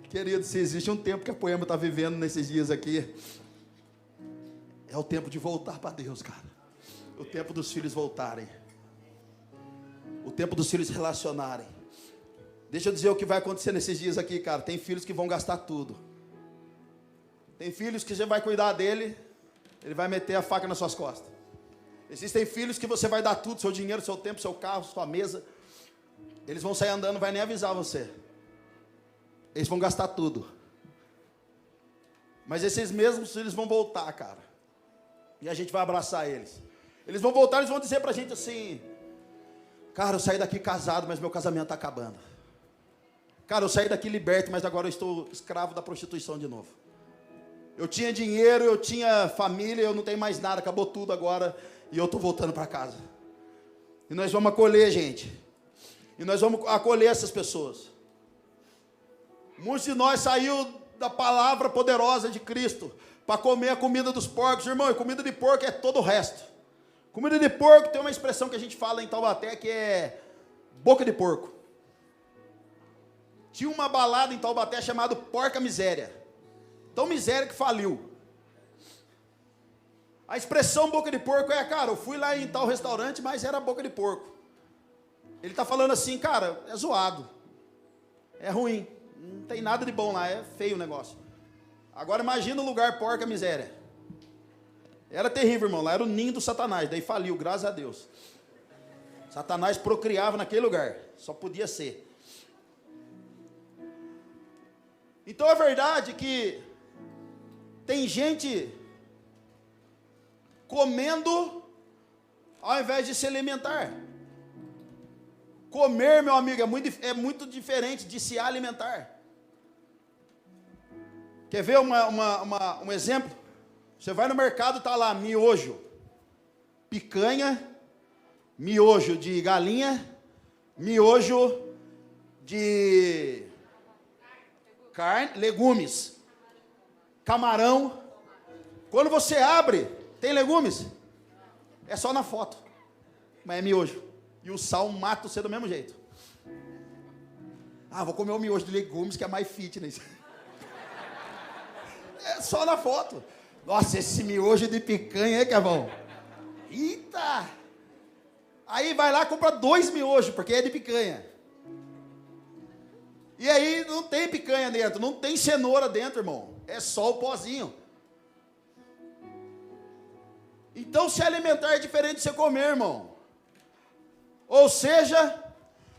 Querido, se existe um tempo que a Poema está vivendo nesses dias aqui, é o tempo de voltar para Deus, cara. O tempo dos filhos voltarem. O tempo dos filhos se relacionarem. Deixa eu dizer o que vai acontecer nesses dias aqui, cara. Tem filhos que vão gastar tudo. Tem filhos que você vai cuidar dele, ele vai meter a faca nas suas costas. Existem filhos que você vai dar tudo, seu dinheiro, seu tempo, seu carro, sua mesa. Eles vão sair andando, não vai nem avisar você. Eles vão gastar tudo. Mas esses mesmos filhos vão voltar, cara. E a gente vai abraçar eles. Eles vão voltar, eles vão dizer pra gente assim: cara, eu saí daqui casado, mas meu casamento está acabando. Cara, eu saí daqui liberto, mas agora eu estou escravo da prostituição de novo. Eu tinha dinheiro, eu tinha família, eu não tenho mais nada, acabou tudo agora, e eu estou voltando para casa. E nós vamos acolher, gente. E nós vamos acolher essas pessoas. Muitos de nós saiu da palavra poderosa de Cristo para comer a comida dos porcos. Irmão, e comida de porco é todo o resto. Comida de porco tem uma expressão que a gente fala em Taubaté que é boca de porco. Tinha uma balada em Taubaté chamada Porca Miséria. Tão miséria que faliu. A expressão boca de porco é, cara, eu fui lá em tal restaurante, mas era boca de porco. Ele está falando assim, cara, é zoado. É ruim. Não tem nada de bom lá, é feio o negócio. Agora imagina o lugar Porca Miséria. Era terrível, irmão, lá era o ninho do Satanás, daí faliu, graças a Deus. Satanás procriava naquele lugar, só podia ser. Então é verdade que tem gente comendo ao invés de se alimentar. Comer, meu amigo, é muito diferente de se alimentar. Quer ver um exemplo? Você vai no mercado, está lá miojo, picanha, miojo de galinha, miojo de carne, legumes, camarão. Quando você abre, tem legumes? É só na foto, mas é miojo. E o sal mata você do mesmo jeito. Ah, vou comer o miojo de legumes que é mais fitness. É só na foto. Nossa, esse miojo de picanha é que é bom. Eita! Aí vai lá e compra 2 miojos, porque é de picanha. E aí não tem picanha dentro, não tem cenoura dentro, irmão. É só o pozinho. Então se alimentar é diferente de você comer, irmão. Ou seja,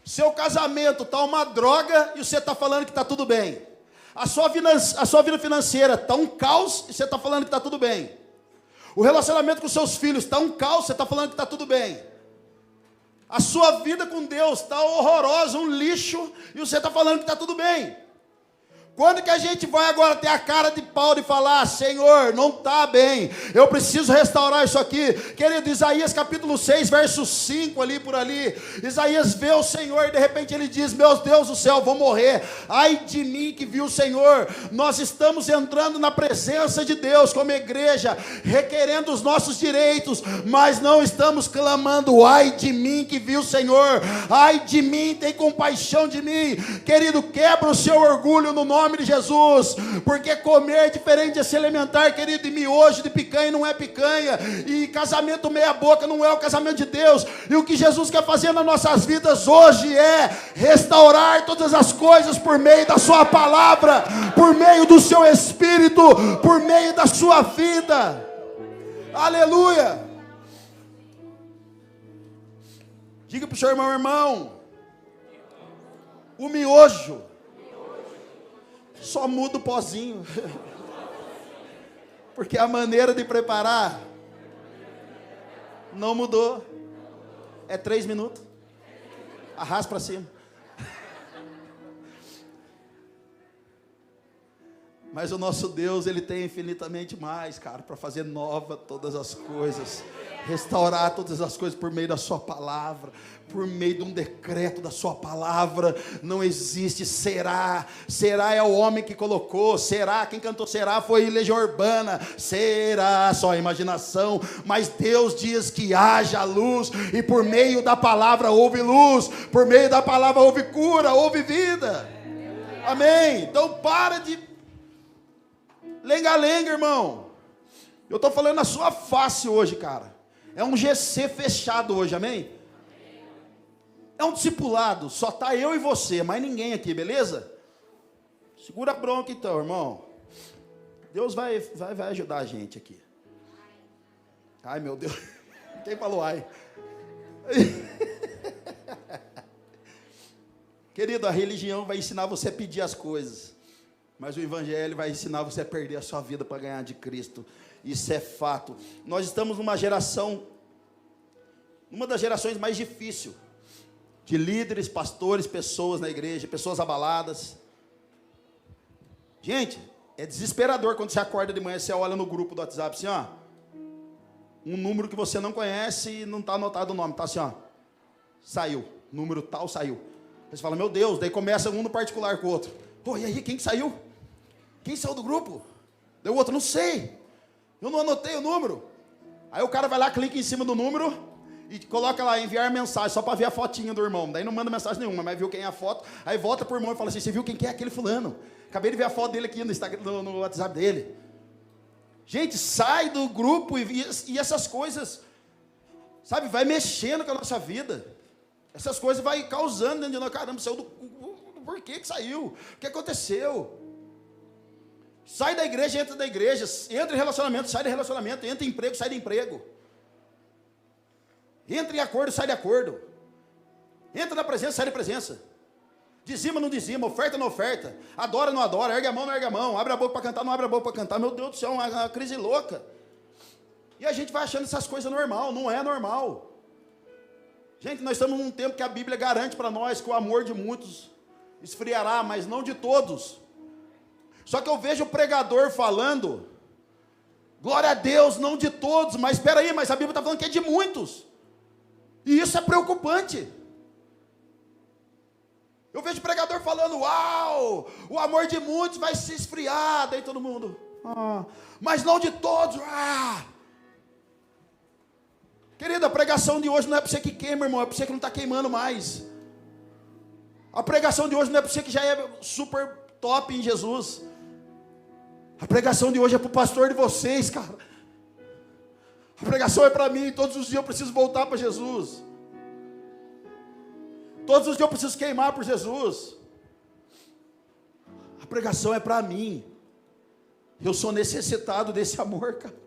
seu casamento está uma droga e você está falando que está tudo bem. A sua vida financeira está um caos e você está falando que está tudo bem. O relacionamento com seus filhos está um caos, você está falando que está tudo bem. A sua vida com Deus está horrorosa, um lixo, e você está falando que está tudo bem. Quando que a gente vai agora ter a cara de pau de falar, Senhor, não está bem, eu preciso restaurar isso aqui? Querido, Isaías capítulo 6, verso 5 ali por ali, Isaías vê o Senhor e de repente ele diz, meu Deus do céu, vou morrer, ai de mim que vi o Senhor. Nós estamos entrando na presença de Deus como igreja, requerendo os nossos direitos, mas não estamos clamando, ai de mim que vi o Senhor, ai de mim, tem compaixão de mim. Querido, quebra o seu orgulho no nome de Jesus, porque comer é diferente de se alimentar, querido, e miojo de picanha não é picanha, e casamento meia boca não é o casamento de Deus. E o que Jesus quer fazer nas nossas vidas hoje é restaurar todas as coisas por meio da sua palavra, por meio do seu espírito, por meio da sua vida. Aleluia. Diga para o seu irmão, o miojo só muda o pozinho. Porque a maneira de preparar Não mudou. É 3 minutos. Arrasta para cima. Mas o nosso Deus, Ele tem infinitamente mais, cara, para fazer nova todas as coisas. Restaurar todas as coisas por meio da sua palavra, por meio de um decreto da sua palavra. Não existe será. Será é o homem que colocou. Será, quem cantou será foi Legião Urbana. Será só a imaginação. Mas Deus diz que haja luz, e por meio da palavra houve luz, por meio da palavra houve cura, houve vida. Amém? Então para de lenga-lenga, irmão. Eu estou falando na sua face hoje, cara. É um GC fechado hoje, amém? É um discipulado, só está eu e você, mais ninguém aqui, beleza? Segura a bronca então, irmão. Deus vai ajudar a gente aqui. Ai, meu Deus. Quem falou ai? Querido, a religião vai ensinar você a pedir as coisas, mas o evangelho vai ensinar você a perder a sua vida para ganhar de Cristo. Isso é fato. Nós estamos numa geração, uma das gerações mais difíceis, de líderes, pastores, pessoas na igreja, pessoas abaladas. Gente, é desesperador quando você acorda de manhã, você olha no grupo do WhatsApp assim, ó, um número que você não conhece e não está anotado o nome, está assim, ó, saiu, número tal saiu. Aí você fala, meu Deus, daí começa um no particular com o outro. Pô, e aí, quem que saiu? Quem saiu do grupo? Daí o outro, não sei, eu não anotei o número. Aí o cara vai lá, clica em cima do número e coloca lá, enviar mensagem, só para ver a fotinha do irmão. Daí não manda mensagem nenhuma, mas viu quem é a foto. Aí volta pro irmão e fala assim, você viu quem que é aquele fulano? Acabei de ver a foto dele aqui no Instagram, no WhatsApp dele. Gente, sai do grupo e essas coisas, sabe, vai mexendo com a nossa vida. Essas coisas vai causando dentro de nós. Caramba, saiu do... Por que saiu? O que aconteceu? Sai da igreja, entra da igreja. Entra em relacionamento, sai de relacionamento. Entra em emprego, sai de emprego. Entra em acordo, sai de acordo. Entra na presença, sai de presença. Dizima, não dizima, oferta, não oferta. Adora, não adora, ergue a mão, não ergue a mão. Abre a boca para cantar, não abre a boca para cantar. Meu Deus do céu, uma crise louca. E a gente vai achando essas coisas normal. Não é normal. Gente, nós estamos num tempo que a Bíblia garante para nós que o amor de muitos esfriará, mas não de todos. Só que eu vejo o pregador falando, glória a Deus, não de todos, mas espera aí, mas a Bíblia está falando que é de muitos. E isso é preocupante. Eu vejo o pregador falando, uau, o amor de muitos vai se esfriar, daí todo mundo, mas não de todos, Querida, a pregação de hoje não é para você que queima, irmão, é para você que não está queimando mais. A pregação de hoje não é para você que já é super top em Jesus. A pregação de hoje é para o pastor de vocês, cara. A pregação é para mim, todos os dias eu preciso voltar para Jesus. Todos os dias eu preciso queimar por Jesus. A pregação é para mim. Eu sou necessitado desse amor, cara.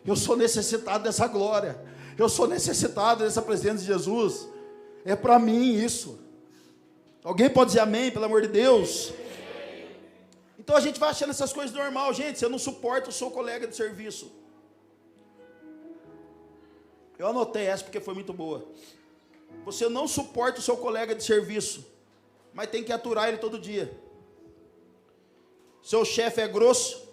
Eu sou necessitado dessa glória. Eu sou necessitado dessa presença de Jesus. É para mim isso. Alguém pode dizer amém, pelo amor de Deus? Então a gente vai achando essas coisas normal. Gente, você não suporta o seu colega de serviço. Eu anotei essa porque foi muito boa. Você não suporta o seu colega de serviço, mas tem que aturar ele todo dia. Seu chefe é grosso,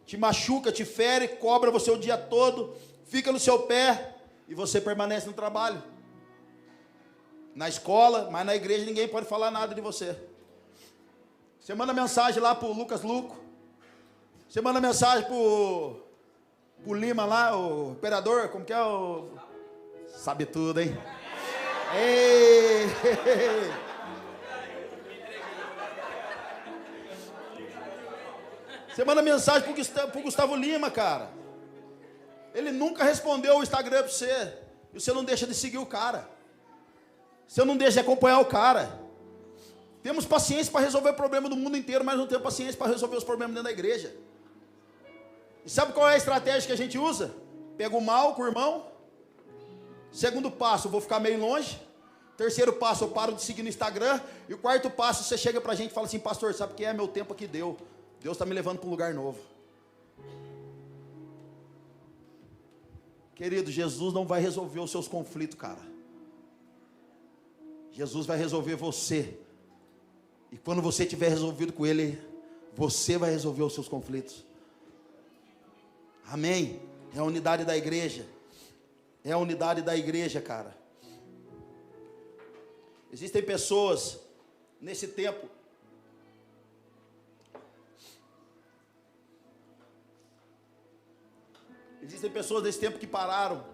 te machuca, te fere, cobra você o dia todo, fica no seu pé e você permanece no trabalho. Na escola, mas na igreja ninguém pode falar nada de você. Você manda mensagem lá para o Lucas Luco, você manda mensagem para o Lima lá, o operador, como que é o... Sabe tudo, hein? Ei! Você manda mensagem para o Gustavo Lima, cara. Ele nunca respondeu o Instagram para você. E você não deixa de seguir o cara. Você não deixa de acompanhar o cara. Temos paciência para resolver o problema do mundo inteiro, mas não temos paciência para resolver os problemas dentro da igreja. E sabe qual é a estratégia que a gente usa? Pega o mal com o irmão. Segundo passo, eu vou ficar meio longe. Terceiro passo, eu paro de seguir no Instagram. E o quarto passo, você chega para a gente e fala assim, pastor, sabe o que é? Meu tempo aqui deu. Deus está me levando para um lugar novo. Querido, Jesus não vai resolver os seus conflitos, cara. Jesus vai resolver você. E quando você tiver resolvido com Ele, você vai resolver os seus conflitos. Amém? É a unidade da igreja. É a unidade da igreja, cara. Existem pessoas nesse tempo. Existem pessoas nesse tempo que pararam.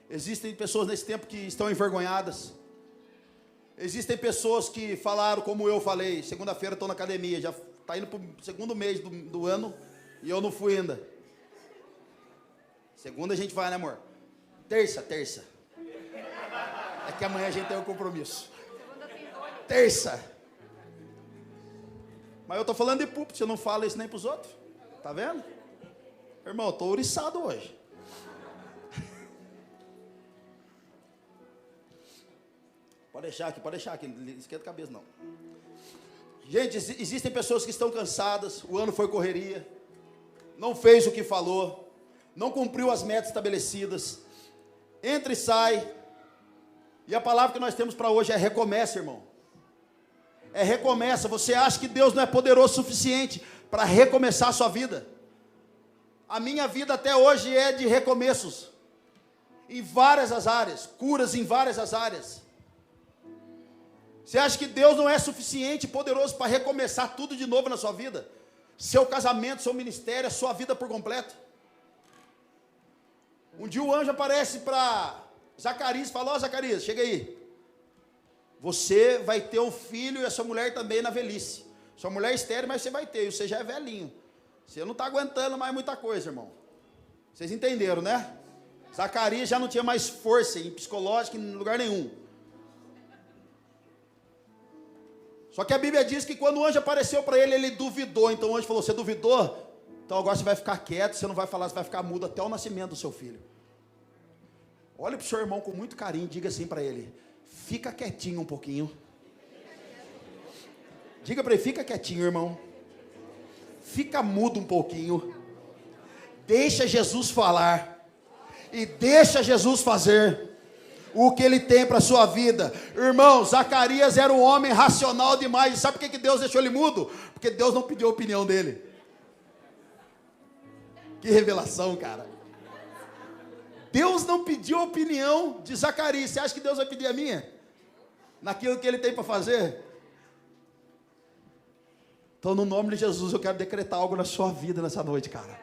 Existem pessoas nesse tempo que estão envergonhadas. Existem pessoas que falaram como eu falei. Segunda-feira estou na academia. Já está indo para o segundo mês do ano. E eu não fui ainda. Segunda a gente vai, né, amor? Terça. É que amanhã a gente tem um compromisso. Terça. Mas eu estou falando de púlpito. Você não fala isso nem para os outros. Tá vendo? Irmão, eu estou ouriçado hoje. Pode deixar aqui, não esquenta a cabeça não. Gente, existem pessoas que estão cansadas, o ano foi correria, não fez o que falou, não cumpriu as metas estabelecidas, entra e sai, e a palavra que nós temos para hoje é recomeça, irmão. É recomeça. Você acha que Deus não é poderoso o suficiente para recomeçar a sua vida? A minha vida até hoje é de recomeços, em várias as áreas, curas em várias as áreas. Você acha que Deus não é suficiente, poderoso para recomeçar tudo de novo na sua vida? Seu casamento, seu ministério, a sua vida por completo? Um dia o anjo aparece para Zacarias e fala: ó, Zacarias, chega aí. Você vai ter um filho e essa mulher também na velhice. Sua mulher é estéril, mas você vai ter, e você já é velhinho. Você não está aguentando mais muita coisa, irmão. Vocês entenderam, né? Zacarias já não tinha mais força em psicológico em lugar nenhum. Só que a Bíblia diz que quando o anjo apareceu para ele, ele duvidou. Então o anjo falou: você duvidou? Então agora você vai ficar quieto, você não vai falar, você vai ficar mudo até o nascimento do seu filho. Olha para o seu irmão com muito carinho, diga assim para ele: fica quietinho um pouquinho. Diga para ele: fica quietinho, irmão. Fica mudo um pouquinho. Deixa Jesus falar. E deixa Jesus fazer o que Ele tem para a sua vida. Irmão, Zacarias era um homem racional demais. E sabe por que Deus deixou ele mudo? Porque Deus não pediu a opinião dele. Que revelação, cara. Deus não pediu a opinião de Zacarias. Você acha que Deus vai pedir a minha? Naquilo que Ele tem para fazer? Então, no nome de Jesus, eu quero decretar algo na sua vida nessa noite, cara.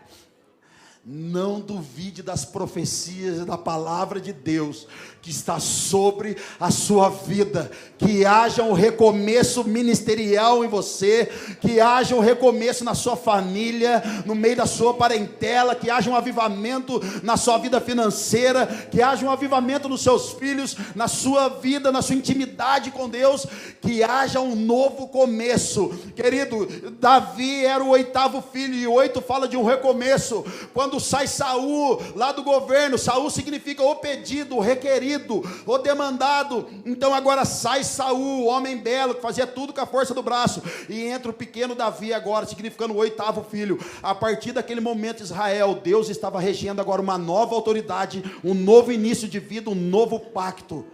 Não duvide das profecias e da palavra de Deus que está sobre a sua vida. Que haja um recomeço ministerial em você, que haja um recomeço na sua família, no meio da sua parentela, que haja um avivamento na sua vida financeira, que haja um avivamento nos seus filhos, na sua vida, na sua intimidade com Deus, que haja um novo começo. Querido, Davi era o 8º filho, e 8 fala de um recomeço. Quando sai Saul lá do governo, Saul significa o pedido, o requerido, o demandado. Então agora sai Saul, o homem belo, que fazia tudo com a força do braço, e entra o pequeno Davi agora, significando o 8º filho. A partir daquele momento, Israel, Deus estava regendo agora uma nova autoridade, um novo início de vida, um novo pacto,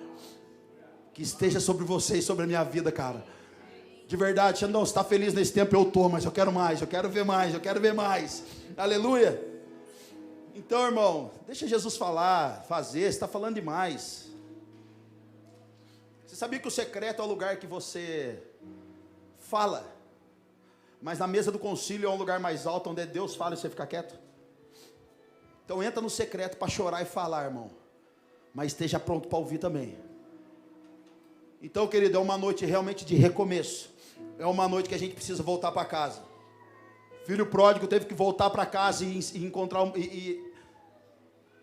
que esteja sobre você e sobre a minha vida, cara. De verdade, Xandão, você está feliz nesse tempo? Eu estou, mas eu quero mais, eu quero ver mais, eu quero ver mais. Aleluia. Então, irmão, deixa Jesus falar, fazer, você está falando demais. Você sabia que o secreto é o lugar que você fala, mas na mesa do concílio é um lugar mais alto, onde Deus fala e você fica quieto? Então entra no secreto para chorar e falar, irmão, mas esteja pronto para ouvir também. Então, querido, é uma noite realmente de recomeço. É uma noite que a gente precisa voltar para casa. Filho pródigo teve que voltar para casa e encontrar e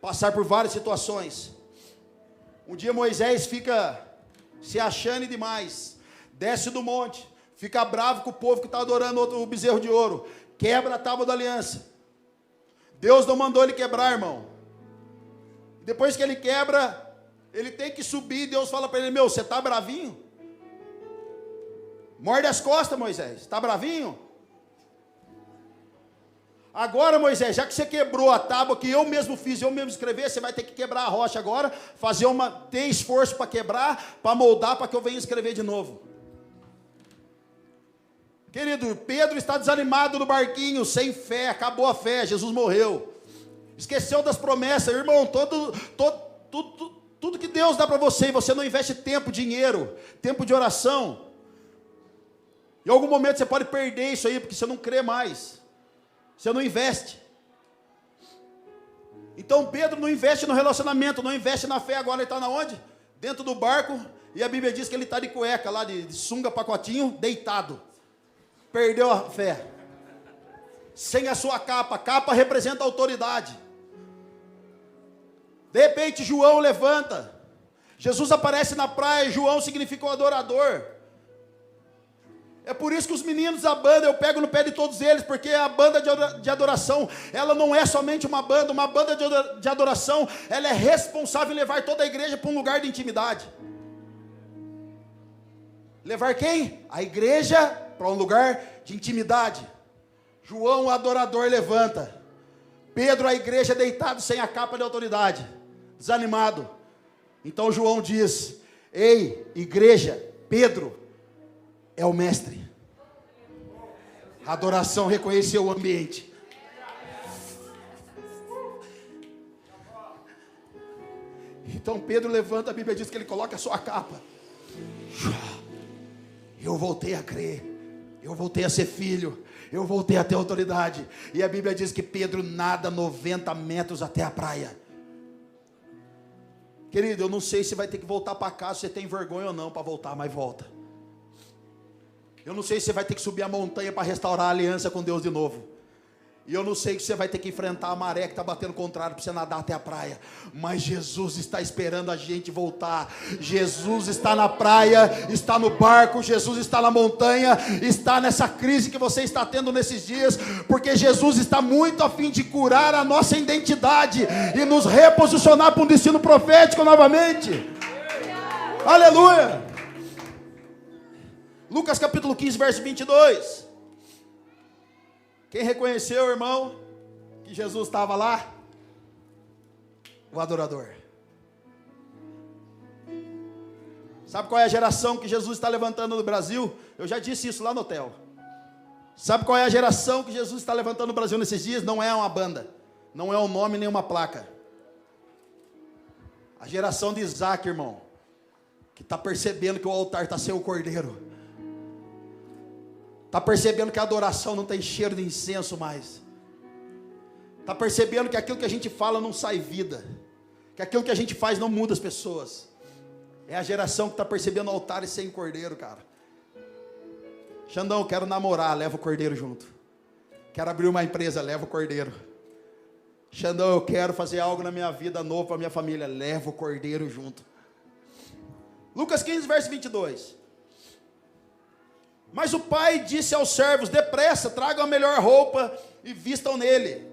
passar por várias situações. Um dia Moisés fica se achando demais, desce do monte, fica bravo com o povo que está adorando o bezerro de ouro, quebra a tábua da aliança. Deus não mandou ele quebrar, irmão. Depois que ele quebra, ele tem que subir. Deus fala para ele: meu, você está bravinho? Morde as costas, Moisés, está bravinho? Agora, Moisés, já que você quebrou a tábua que eu mesmo fiz, eu mesmo escrevi, você vai ter que quebrar a rocha agora, ter esforço para quebrar, para moldar, para que eu venha escrever de novo. Querido, Pedro está desanimado no barquinho, sem fé, acabou a fé, Jesus morreu. Esqueceu das promessas, irmão, tudo que Deus dá para você, e você não investe tempo, dinheiro, tempo de oração. Em algum momento você pode perder isso aí, porque você não crê mais. Você não investe. Então Pedro não investe no relacionamento, não investe na fé. Agora ele está na onde? Dentro do barco. E a Bíblia diz que ele está de cueca lá, de sunga, pacotinho, deitado. Perdeu a fé. Sem a sua capa. Capa representa autoridade. De repente João levanta. Jesus aparece na praia. João significa o adorador. É por isso que os meninos da banda, eu pego no pé de todos eles, porque a banda de adoração, ela não é somente uma banda de adoração, ela é responsável em levar toda a igreja para um lugar de intimidade. Levar quem? A igreja para um lugar de intimidade. João, o adorador, levanta. Pedro, a igreja deitado sem a capa de autoridade, desanimado. Então João diz: ei, igreja, Pedro é o mestre. A adoração reconheceu o ambiente. Então Pedro levanta, a Bíblia diz que ele coloca a sua capa. Eu voltei a crer. Eu voltei a ser filho. Eu voltei a ter autoridade. E a Bíblia diz que Pedro nada 90 metros até a praia. Querido, eu não sei se vai ter que voltar para casa, se você tem vergonha ou não para voltar, mas volta. Eu não sei se você vai ter que subir a montanha para restaurar a aliança com Deus de novo. E eu não sei se você vai ter que enfrentar a maré que está batendo contrário para você nadar até a praia. Mas Jesus está esperando a gente voltar. Jesus está na praia, está no barco, Jesus está na montanha, está nessa crise que você está tendo nesses dias, porque Jesus está muito a fim de curar a nossa identidade e nos reposicionar para um destino profético novamente. Aleluia! Lucas capítulo 15, verso 22. Quem reconheceu, irmão, que Jesus estava lá? O adorador. Sabe qual é a geração que Jesus está levantando no Brasil? Eu já disse isso lá no hotel. Sabe qual é a geração que Jesus está levantando no Brasil nesses dias? Não é uma banda, não é um nome nem uma placa. A geração de Isaac, irmão, que está percebendo que o altar está sem o cordeiro. Está percebendo que a adoração não tem cheiro de incenso mais. Está percebendo que aquilo que a gente fala não sai vida. Que aquilo que a gente faz não muda as pessoas. É a geração que está percebendo altares sem cordeiro, cara. Xandão, eu quero namorar, leva o cordeiro junto. Quero abrir uma empresa, leva o cordeiro. Xandão, eu quero fazer algo na minha vida novo para a minha família, leva o cordeiro junto. Lucas 15, verso 22. Mas o pai disse aos servos: depressa, tragam a melhor roupa e vistam nele.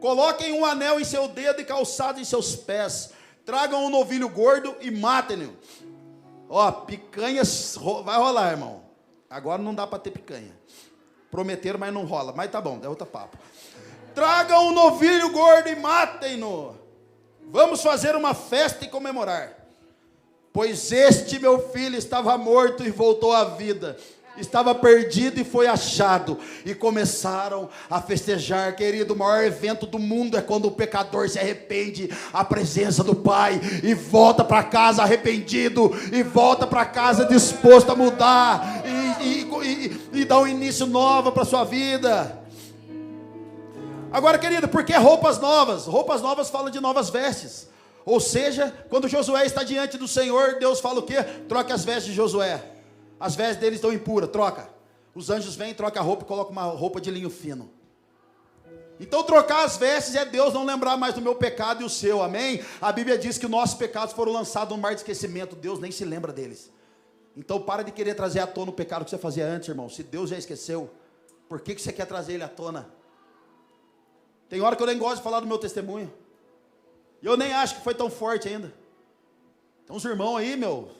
Coloquem um anel em seu dedo e calçado em seus pés. Tragam um novilho gordo e matem-no. Ó, picanhas, vai rolar, irmão. Agora não dá para ter picanha. Prometeram, mas não rola. Mas tá bom, é outro papo. Tragam um novilho gordo e matem-no. Vamos fazer uma festa e comemorar. Pois este meu filho estava morto e voltou à vida. Estava perdido e foi achado. E começaram a festejar. Querido, o maior evento do mundo é quando o pecador se arrepende à presença do Pai e volta para casa arrependido, e volta para casa disposto a mudar e dar um início novo para a sua vida. Agora, querido, por que roupas novas? Roupas novas falam de novas vestes. Ou seja, quando Josué está diante do Senhor, Deus fala o quê? Troque as vestes de Josué. As vestes deles estão impuras, troca. Os anjos vêm, troca a roupa e coloca uma roupa de linho fino. Então trocar as vestes é Deus não lembrar mais do meu pecado e o seu, amém? A Bíblia diz que nossos pecados foram lançados no mar de esquecimento, Deus nem se lembra deles. Então para de querer trazer à tona o pecado que você fazia antes, irmão. Se Deus já esqueceu, por que você quer trazer ele à tona? Tem hora que eu nem gosto de falar do meu testemunho. E eu nem acho que foi tão forte ainda. Tem uns irmãos aí, meu,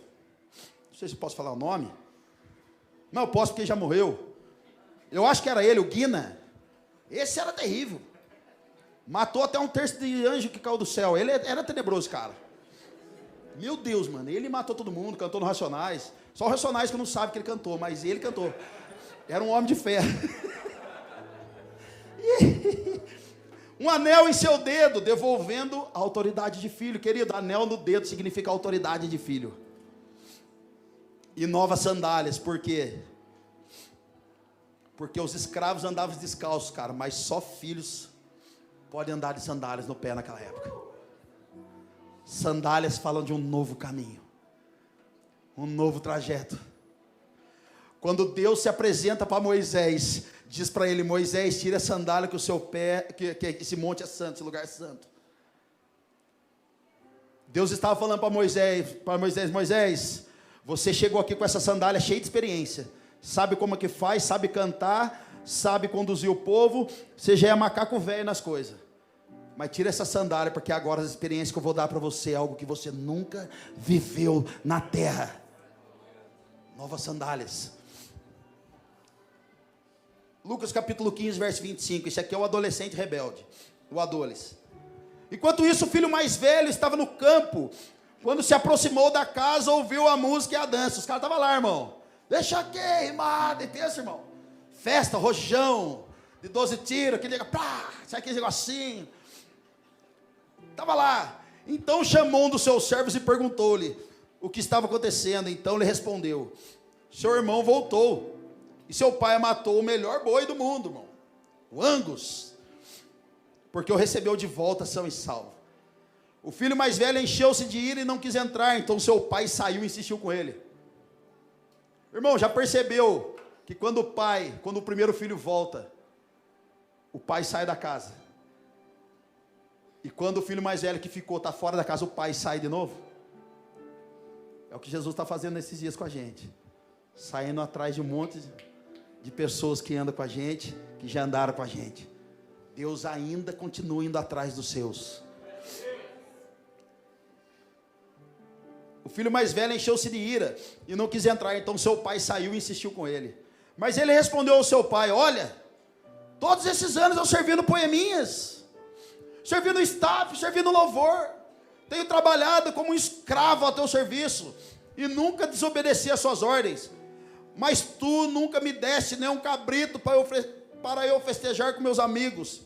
não sei se posso falar o nome. Não, eu posso porque já morreu. Eu acho que era ele, o Guina. Esse era terrível. Matou até um terço de anjo que caiu do céu. Ele era tenebroso, cara. Meu Deus, mano. Ele matou todo mundo, cantou no Racionais. Só o Racionais que não sabe que ele cantou, mas ele cantou. Era um homem de fé. Um anel em seu dedo, devolvendo a autoridade de filho. Querido, anel no dedo significa autoridade de filho. E novas sandálias, por quê? Porque os escravos andavam descalços, cara, mas só filhos podem andar de sandálias no pé naquela época. Sandálias falam de um novo caminho, um novo trajeto. Quando Deus se apresenta para Moisés, diz para ele: Moisés, tira a sandália que o seu pé, que esse monte é santo, esse lugar é santo. Deus estava falando para Moisés, Moisés, você chegou aqui com essa sandália cheia de experiência, sabe como é que faz, sabe cantar, sabe conduzir o povo, você já é macaco velho nas coisas. Mas tira essa sandália, porque agora as experiências que eu vou dar para você é algo que você nunca viveu na terra. Novas sandálias. Lucas capítulo 15, verso 25. Esse aqui é o adolescente rebelde, o adolescente. Enquanto isso, o filho mais velho estava no campo. Quando se aproximou da casa, ouviu a música e a dança. Os caras estavam lá, irmão. Deixa queimar, entendeu, irmão? Festa, rojão, de 12 tiros, aquele pá, sai aquele negocinho. Estava lá. Então chamou um dos seus servos e perguntou-lhe o que estava acontecendo. Então ele respondeu: seu irmão voltou, e seu pai matou o melhor boi do mundo, irmão, o Angus, porque o recebeu de volta são e salvo. O filho mais velho encheu-se de ira e não quis entrar. Então seu pai saiu e insistiu com ele. Irmão, já percebeu que quando o primeiro filho volta, o pai sai da casa? E quando o filho mais velho que ficou está fora da casa, o pai sai de novo? É o que Jesus está fazendo nesses dias com a gente. Saindo atrás de um monte de pessoas que andam com a gente, que já andaram com a gente. Deus ainda continua indo atrás dos seus. O filho mais velho encheu-se de ira e não quis entrar. Então seu pai saiu e insistiu com ele. Mas ele respondeu ao seu pai: olha, todos esses anos eu servi no Poeminhas, servi no staff, servi no louvor, tenho trabalhado como um escravo ao teu serviço e nunca desobedeci às suas ordens. Mas tu nunca me deste nem um cabrito para eu festejar com meus amigos.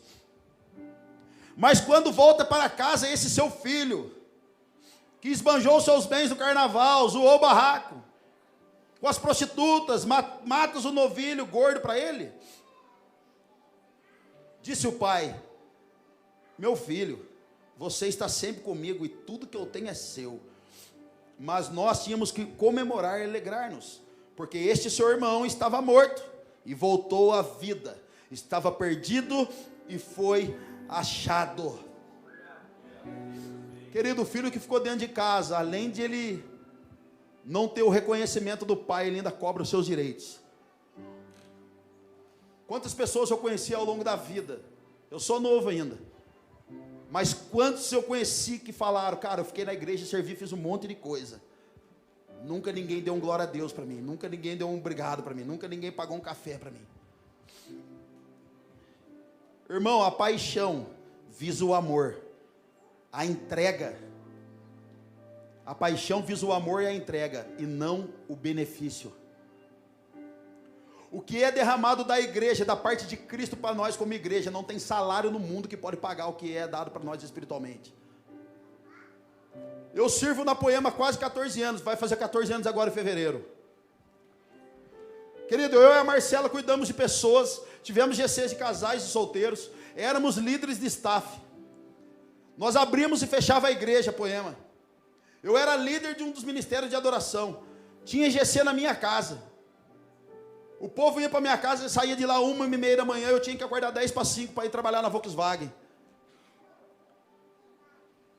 Mas quando volta para casa esse seu filho, que esbanjou seus bens no carnaval, zoou o barraco, com as prostitutas, matas o novilho gordo para ele. Disse o pai: meu filho, você está sempre comigo e tudo que eu tenho é seu. Mas nós tínhamos que comemorar e alegrar-nos, porque este seu irmão estava morto e voltou à vida, estava perdido e foi achado. Querido, o filho que ficou dentro de casa, além de ele não ter o reconhecimento do pai, ele ainda cobra os seus direitos. Quantas pessoas eu conheci ao longo da vida? Eu sou novo ainda, mas quantos eu conheci que falaram: cara, eu fiquei na igreja, servi, fiz um monte de coisa, nunca ninguém deu um glória a Deus para mim, nunca ninguém deu um obrigado para mim, nunca ninguém pagou um café para mim. Irmão, a paixão visa o amor, a entrega. A paixão visa o amor e a entrega, e não o benefício. O que é derramado da igreja, da parte de Cristo para nós como igreja, não tem salário no mundo que pode pagar o que é dado para nós espiritualmente. Eu sirvo na Poema há quase 14 anos, vai fazer 14 anos agora em fevereiro. Querido, eu e a Marcela cuidamos de pessoas, tivemos GCs de casais e solteiros, éramos líderes de staff. Nós abrimos e fechava a igreja, Poema. Eu era líder de um dos ministérios de adoração. Tinha GC na minha casa. O povo ia para minha casa e saía de lá 1h30 da manhã. Eu tinha que acordar 10:45 para ir trabalhar na Volkswagen.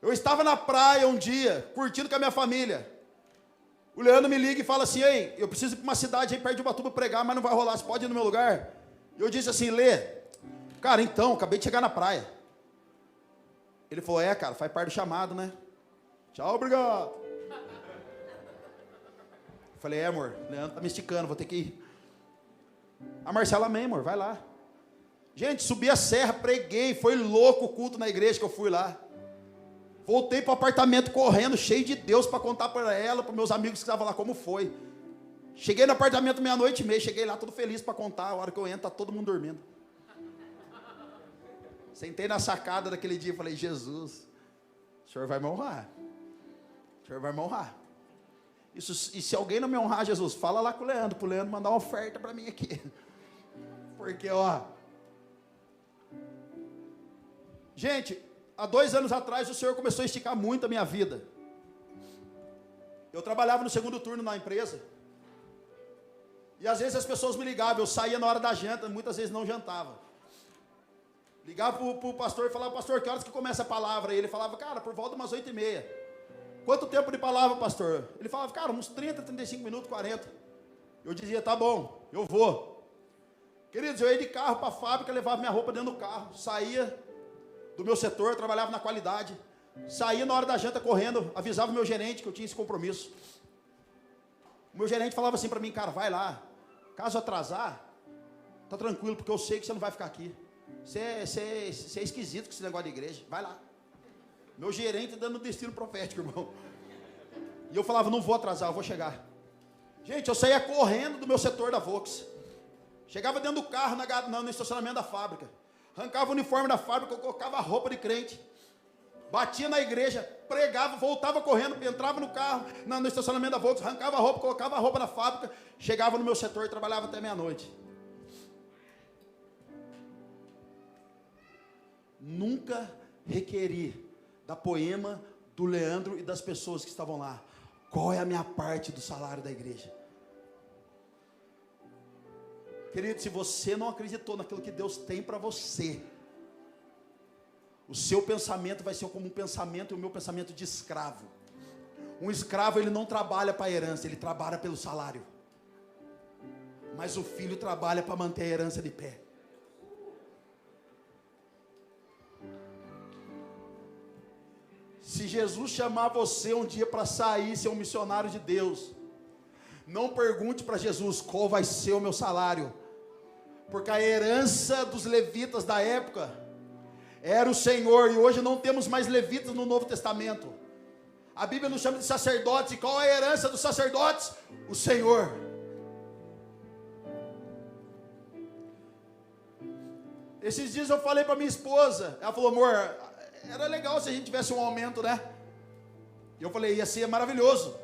Eu estava na praia um dia, curtindo com a minha família. O Leandro me liga e fala assim: ei, eu preciso ir para uma cidade aí perto de Ubatuba pregar, mas não vai rolar, você pode ir no meu lugar? Eu disse assim: Lê, cara, então, acabei de chegar na praia. Ele falou: é, cara, faz parte do chamado, né? Tchau, obrigado. Eu falei: é, amor, Leandro tá me esticando, vou ter que ir. A Marcela, amém, amor, vai lá. Gente, subi a serra, preguei, foi louco o culto na igreja que eu fui lá. Voltei para o apartamento correndo, cheio de Deus, para contar para ela, para meus amigos que estavam lá, como foi. Cheguei no apartamento 00:30, cheguei lá todo feliz para contar. A hora que eu entro, está todo mundo dormindo. Sentei na sacada daquele dia e falei: Jesus, o Senhor vai me honrar. O Senhor vai me honrar. E se alguém não me honrar, Jesus, fala lá com o Leandro, para o Leandro mandar uma oferta para mim aqui. Porque, gente, há 2 anos atrás o Senhor começou a esticar muito a minha vida. Eu trabalhava no segundo turno na empresa. E às vezes as pessoas me ligavam, eu saía na hora da janta, muitas vezes não jantava. Ligava para o pastor e falava: pastor, que horas que começa a palavra? E ele falava: cara, por volta de umas 8:30. Quanto tempo de palavra, pastor? Ele falava: cara, uns 30, 35 minutos, 40. Eu dizia: tá bom, eu vou. Queridos, eu ia de carro para a fábrica, levava minha roupa dentro do carro, saía do meu setor, trabalhava na qualidade, saía na hora da janta correndo, avisava o meu gerente que eu tinha esse compromisso. O meu gerente falava assim para mim: cara, vai lá, caso atrasar, tá tranquilo, porque eu sei que você não vai ficar aqui. Você é esquisito com esse negócio de igreja, vai lá. Meu gerente dando destino profético, irmão. E eu falava: não vou atrasar, eu vou chegar. Gente, eu saía correndo do meu setor da Vox. Chegava dentro do carro no estacionamento da fábrica. Arrancava o uniforme da fábrica, eu colocava a roupa de crente. Batia na igreja, pregava, voltava correndo, entrava no carro, no estacionamento da Vox, arrancava a roupa, colocava a roupa na fábrica, chegava no meu setor e trabalhava até 00:30. Nunca requeri da Poema, do Leandro e das pessoas que estavam lá: qual é a minha parte do salário da igreja? Querido, se você não acreditou naquilo que Deus tem para você, o seu pensamento vai ser como um pensamento, e o meu pensamento de escravo. Um escravo, ele não trabalha para a herança, ele trabalha pelo salário. Mas o filho trabalha para manter a herança de pé. Se Jesus chamar você um dia para sair, ser um missionário de Deus, não pergunte para Jesus qual vai ser o meu salário, porque a herança dos levitas da época era o Senhor, e hoje não temos mais levitas no Novo Testamento. A Bíblia nos chama de sacerdotes, e qual é a herança dos sacerdotes? O Senhor. Esses dias eu falei para minha esposa, ela falou: amor, era legal se a gente tivesse um aumento, né? E eu falei: ia ser maravilhoso.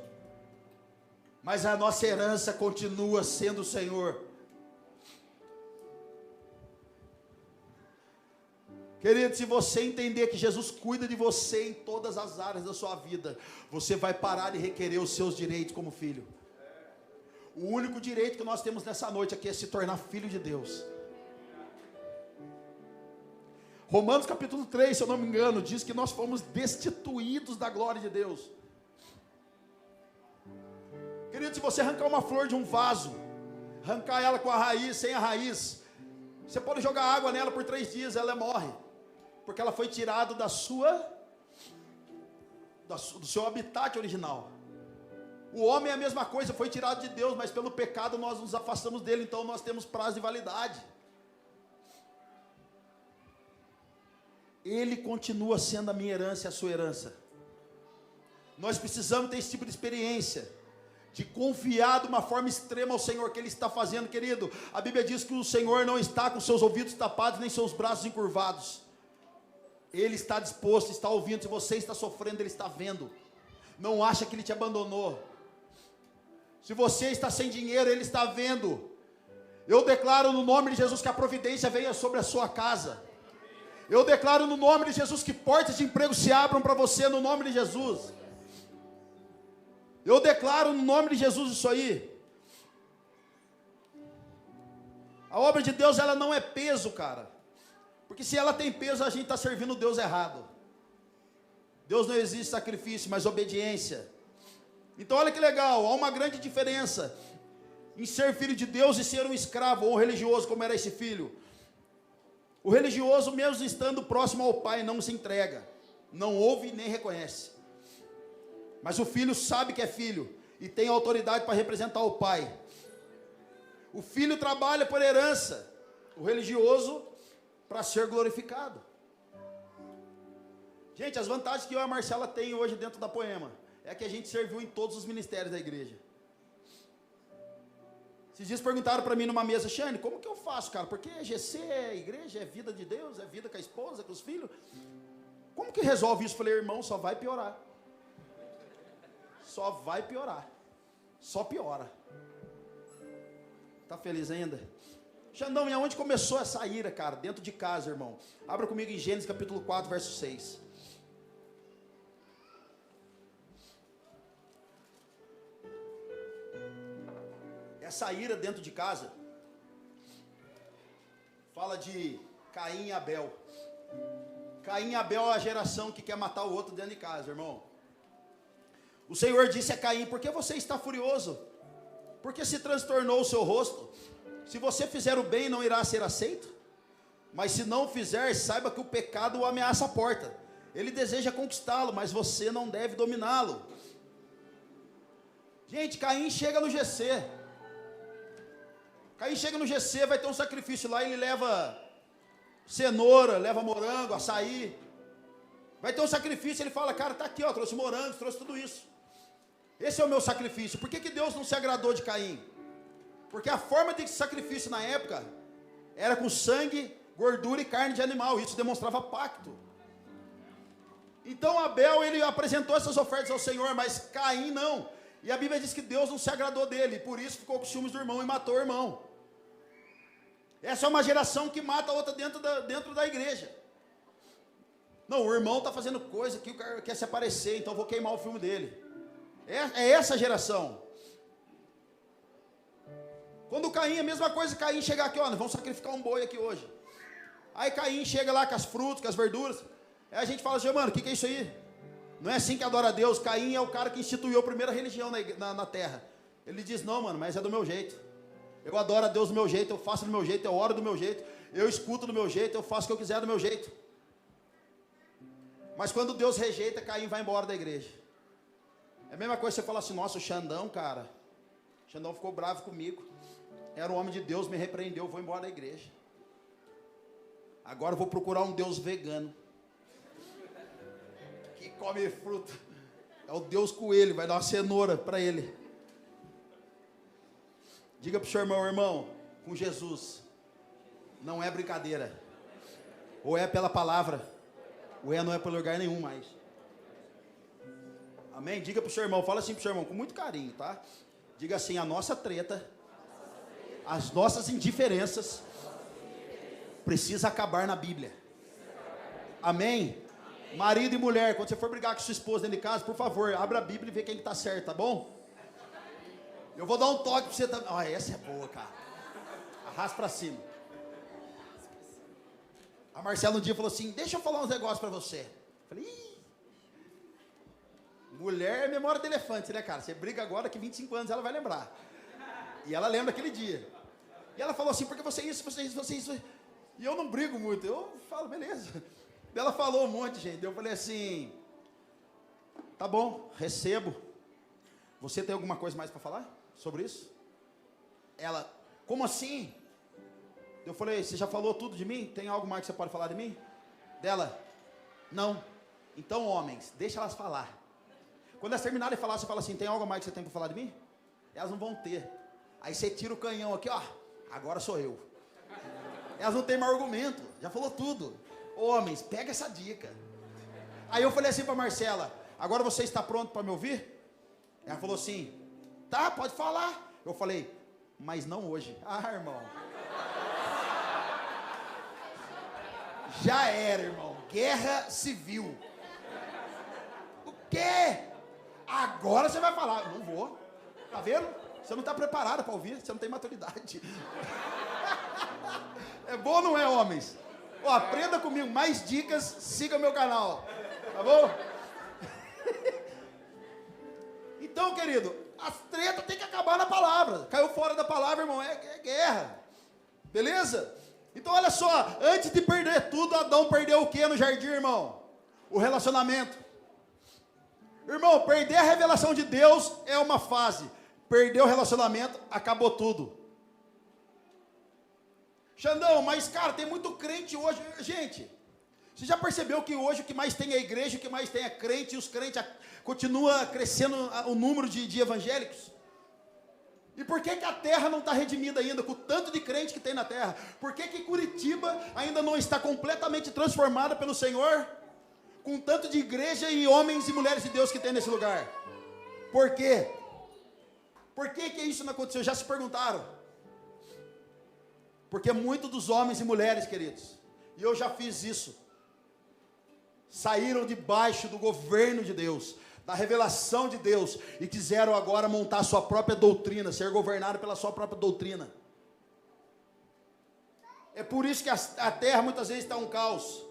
Mas a nossa herança continua sendo o Senhor. Querido, se você entender que Jesus cuida de você em todas as áreas da sua vida, você vai parar de requerer os seus direitos como filho. O único direito que nós temos nessa noite aqui é se tornar filho de Deus. Romanos capítulo 3, se eu não me engano, diz que nós fomos destituídos da glória de Deus. Querido, se você arrancar uma flor de um vaso, arrancar ela com a raiz, sem a raiz, você pode jogar água nela por 3 dias, ela morre, porque ela foi tirada do seu habitat original. O homem é a mesma coisa, foi tirado de Deus, mas pelo pecado nós nos afastamos dele, então nós temos prazo de validade. Ele continua sendo a minha herança e a sua herança. Nós precisamos ter esse tipo de experiência, de confiar de uma forma extrema ao Senhor, que Ele está fazendo, querido. A Bíblia diz que o Senhor não está com seus ouvidos tapados, nem seus braços encurvados. Ele está disposto, está ouvindo. Se você está sofrendo, Ele está vendo. Não acha que Ele te abandonou. Se você está sem dinheiro, Ele está vendo. Eu declaro no nome de Jesus que a providência venha sobre a sua casa. Eu declaro no nome de Jesus que portas de emprego se abram para você, no nome de Jesus. Eu declaro no nome de Jesus isso aí. A obra de Deus, ela não é peso, cara. Porque se ela tem peso, a gente está servindo o Deus errado. Deus não existe sacrifício, mas obediência. Então olha que legal, há uma grande diferença em ser filho de Deus e ser um escravo ou um religioso, como era esse filho. O religioso, mesmo estando próximo ao pai, não se entrega, não ouve nem reconhece. Mas o filho sabe que é filho e tem autoridade para representar o pai. O filho trabalha por herança. O religioso para ser glorificado. Gente, as vantagens que eu e a Marcela tem hoje dentro da Poema é que a gente serviu em todos os ministérios da igreja. Esses dias perguntaram para mim numa mesa: Xane, como que eu faço, cara? Porque GC é igreja, é vida de Deus, é vida com a esposa, com os filhos. Como que resolve isso? Eu falei: irmão, só vai piorar. Só vai piorar. Só piora. Tá feliz ainda? Xandão, e aonde começou essa ira, cara? Dentro de casa, irmão. Abra comigo em Gênesis capítulo 4, verso 6. Essa ira dentro de casa fala de Caim e Abel. Caim e Abel é a geração que quer matar o outro dentro de casa, irmão. O Senhor disse a Caim: por que você está furioso? Por que se transtornou o seu rosto? Se você fizer o bem, não irá ser aceito? Mas se não fizer, saiba que o pecado o ameaça a porta. Ele deseja conquistá-lo, mas você não deve dominá-lo. Gente, Caim chega no GC. Caim chega no GC, vai ter um sacrifício lá, ele leva cenoura, leva morango, açaí. Vai ter um sacrifício, ele fala: cara, tá aqui, ó, trouxe morango, trouxe tudo isso. Esse é o meu sacrifício. Por que Deus não se agradou de Caim? Porque a forma de sacrifício na época era com sangue, gordura e carne de animal. Isso demonstrava pacto. Então Abel, ele apresentou essas ofertas ao Senhor, mas Caim não. E a Bíblia diz que Deus não se agradou dele, por isso ficou com ciúmes do irmão e matou o irmão. Essa é uma geração que mata a outra dentro da igreja. Não, o irmão está fazendo coisa que o cara quer se aparecer, então eu vou queimar o filme dele. É essa geração. Quando Caim, a mesma coisa, Caim chegar aqui: ó, nós vamos sacrificar um boi aqui hoje. Aí Caim chega lá com as frutas, com as verduras. Aí a gente fala assim: mano, o que é isso aí? Não é assim que adora a Deus. Caim é o cara que instituiu a primeira religião na terra. Ele diz: não, mano, mas é do meu jeito. Eu adoro a Deus do meu jeito, eu faço do meu jeito, eu oro do meu jeito, eu escuto do meu jeito, eu faço o que eu quiser do meu jeito. Mas quando Deus rejeita, Caim vai embora da igreja. É a mesma coisa você falar assim: nossa, o Xandão, cara, o Xandão ficou bravo comigo. Era um homem de Deus, me repreendeu, vou embora da igreja. Agora eu vou procurar um Deus vegano, que come fruta. É o Deus coelho, vai dar uma cenoura para ele. Diga para o seu irmão: irmão, com Jesus não é brincadeira. Ou é pela palavra, ou não é pelo lugar nenhum mais. Amém? Diga para o seu irmão, fala assim para o seu irmão, com muito carinho, tá? Diga assim: a nossa treta, as nossas indiferenças precisa acabar na Bíblia. Amém? Marido e mulher, quando você for brigar com sua esposa dentro de casa, por favor, abra a Bíblia e vê quem está certo, tá bom? Eu vou dar um toque para você também. Olha, essa é boa, cara. Arrasta para cima. A Marcela um dia falou assim: deixa eu falar uns negócios para você. Eu falei: ih, mulher é memória de elefante, né, cara? Você briga agora, que 25 anos ela vai lembrar. E ela lembra aquele dia. E ela falou assim: porque você isso, você isso, você isso. E eu não brigo muito, eu falo: beleza. Ela falou um monte, gente. Eu falei assim: tá bom, recebo. Você tem alguma coisa mais para falar sobre isso? Ela: como assim? Eu falei: você já falou tudo de mim? Tem algo mais que você pode falar de mim? Dela: não. Então, homens, deixa elas falar. Quando elas terminarem de falar, você fala assim: tem algo mais que você tem para falar de mim? Elas não vão ter. Aí você tira o canhão aqui, ó, agora sou eu. Elas não têm mais argumento, já falou tudo. Homens, pega essa dica. Aí eu falei assim para Marcela: agora você está pronto para me ouvir? Ela falou assim: tá, pode falar. Eu falei: mas não hoje. Ah, irmão, já era, irmão, guerra civil. O quê? Agora você vai falar. Não vou, tá vendo? Você não está preparado para ouvir, você não tem maturidade. É bom ou não é, homens? Ó, aprenda comigo, mais dicas, siga meu canal, tá bom? Então, querido, as tretas tem que acabar na palavra. Caiu fora da palavra, irmão, é guerra. Beleza? Então, olha só, antes de perder tudo, Adão perdeu o que no jardim, irmão? O relacionamento. Irmão, perder a revelação de Deus é uma fase. Perdeu o relacionamento, acabou tudo. Xandão, mas cara, tem muito crente hoje. Gente, você já percebeu que hoje o que mais tem é a igreja, o que mais tem é crente, e os crentes continua crescendo o número de evangélicos? E por que a terra não está redimida ainda, com o tanto de crente que tem na terra? Por que Curitiba ainda não está completamente transformada pelo Senhor, com o tanto de igreja e homens e mulheres de Deus que tem nesse lugar? Por quê? Por que isso não aconteceu? Já se perguntaram? Porque muitos dos homens e mulheres, queridos, e eu já fiz isso, saíram debaixo do governo de Deus, da revelação de Deus, e quiseram agora montar a sua própria doutrina, ser governado pela sua própria doutrina. É por isso que a terra muitas vezes está um caos.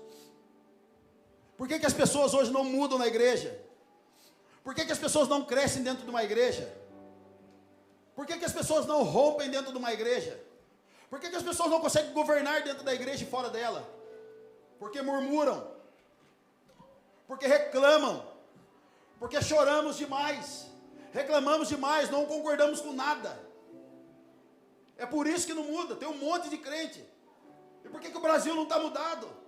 Por que as pessoas hoje não mudam na igreja? Por que as pessoas não crescem dentro de uma igreja? Por que as pessoas não rompem dentro de uma igreja? Por que as pessoas não conseguem governar dentro da igreja e fora dela? Porque murmuram, porque reclamam, porque choramos demais, reclamamos demais, não concordamos com nada. É por isso que não muda, tem um monte de crente. E por que o Brasil não está mudado?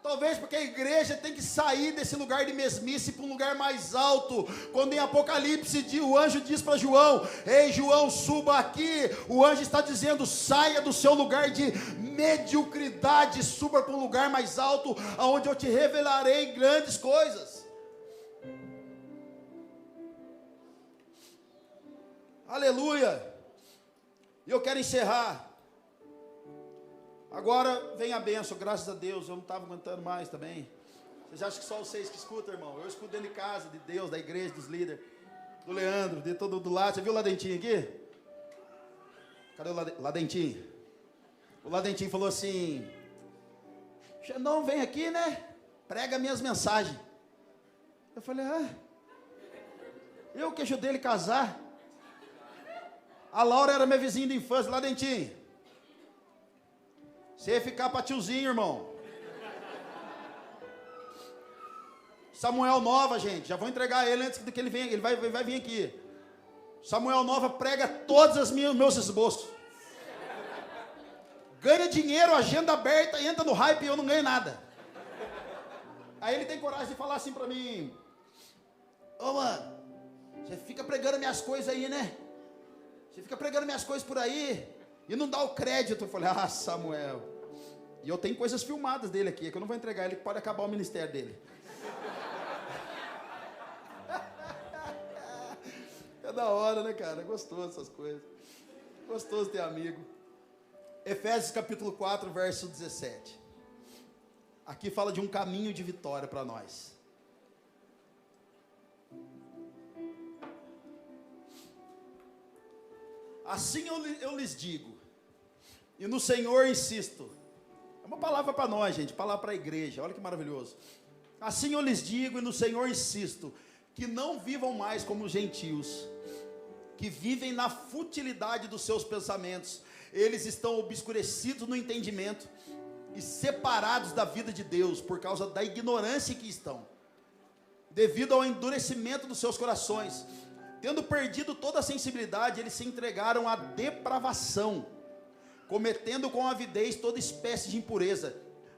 Talvez porque a igreja tem que sair desse lugar de mesmice para um lugar mais alto. Quando em Apocalipse o anjo diz para João: ei João, suba aqui. O anjo está dizendo: saia do seu lugar de mediocridade, suba para um lugar mais alto, onde eu te revelarei grandes coisas. Aleluia. E eu quero encerrar. Agora vem a bênção, graças a Deus. Eu não estava aguentando mais também. Vocês acham que só vocês que escutam, irmão? Eu escuto dentro de casa, de Deus, da igreja, dos líderes, do Leandro, de todo do lado. Você viu o Ladentinho aqui? Cadê o Ladentinho? O Ladentinho falou assim: Xandão, vem aqui, né? Prega minhas mensagens. Eu falei: eu que ajudei ele a casar. A Laura era minha vizinha de infância. Ladentinho, você ia ficar para tiozinho, irmão. Samuel Nova, gente, já vou entregar ele antes que ele venha, ele vai vir aqui. Samuel Nova prega todos os meus esboços. Ganha dinheiro, agenda aberta, entra no hype e eu não ganho nada. Aí ele tem coragem de falar assim para mim: ô mano, você fica pregando minhas coisas aí, né? Você fica pregando minhas coisas por aí e não dá o crédito. Eu falei: Samuel. E eu tenho coisas filmadas dele aqui, que eu não vou entregar ele, que pode acabar o ministério dele. É da hora, né, cara? É gostoso essas coisas. Gostoso ter amigo. Efésios capítulo 4, verso 17. Aqui fala de um caminho de vitória para nós. Assim eu lhes digo, e no Senhor insisto. É uma palavra para nós, gente, palavra para a igreja, olha que maravilhoso. Assim eu lhes digo, e no Senhor insisto, que não vivam mais como os gentios, que vivem na futilidade dos seus pensamentos. Eles estão obscurecidos no entendimento e separados da vida de Deus, por causa da ignorância que estão, devido ao endurecimento dos seus corações. Tendo perdido toda a sensibilidade, eles se entregaram à depravação, cometendo com avidez toda espécie de impureza.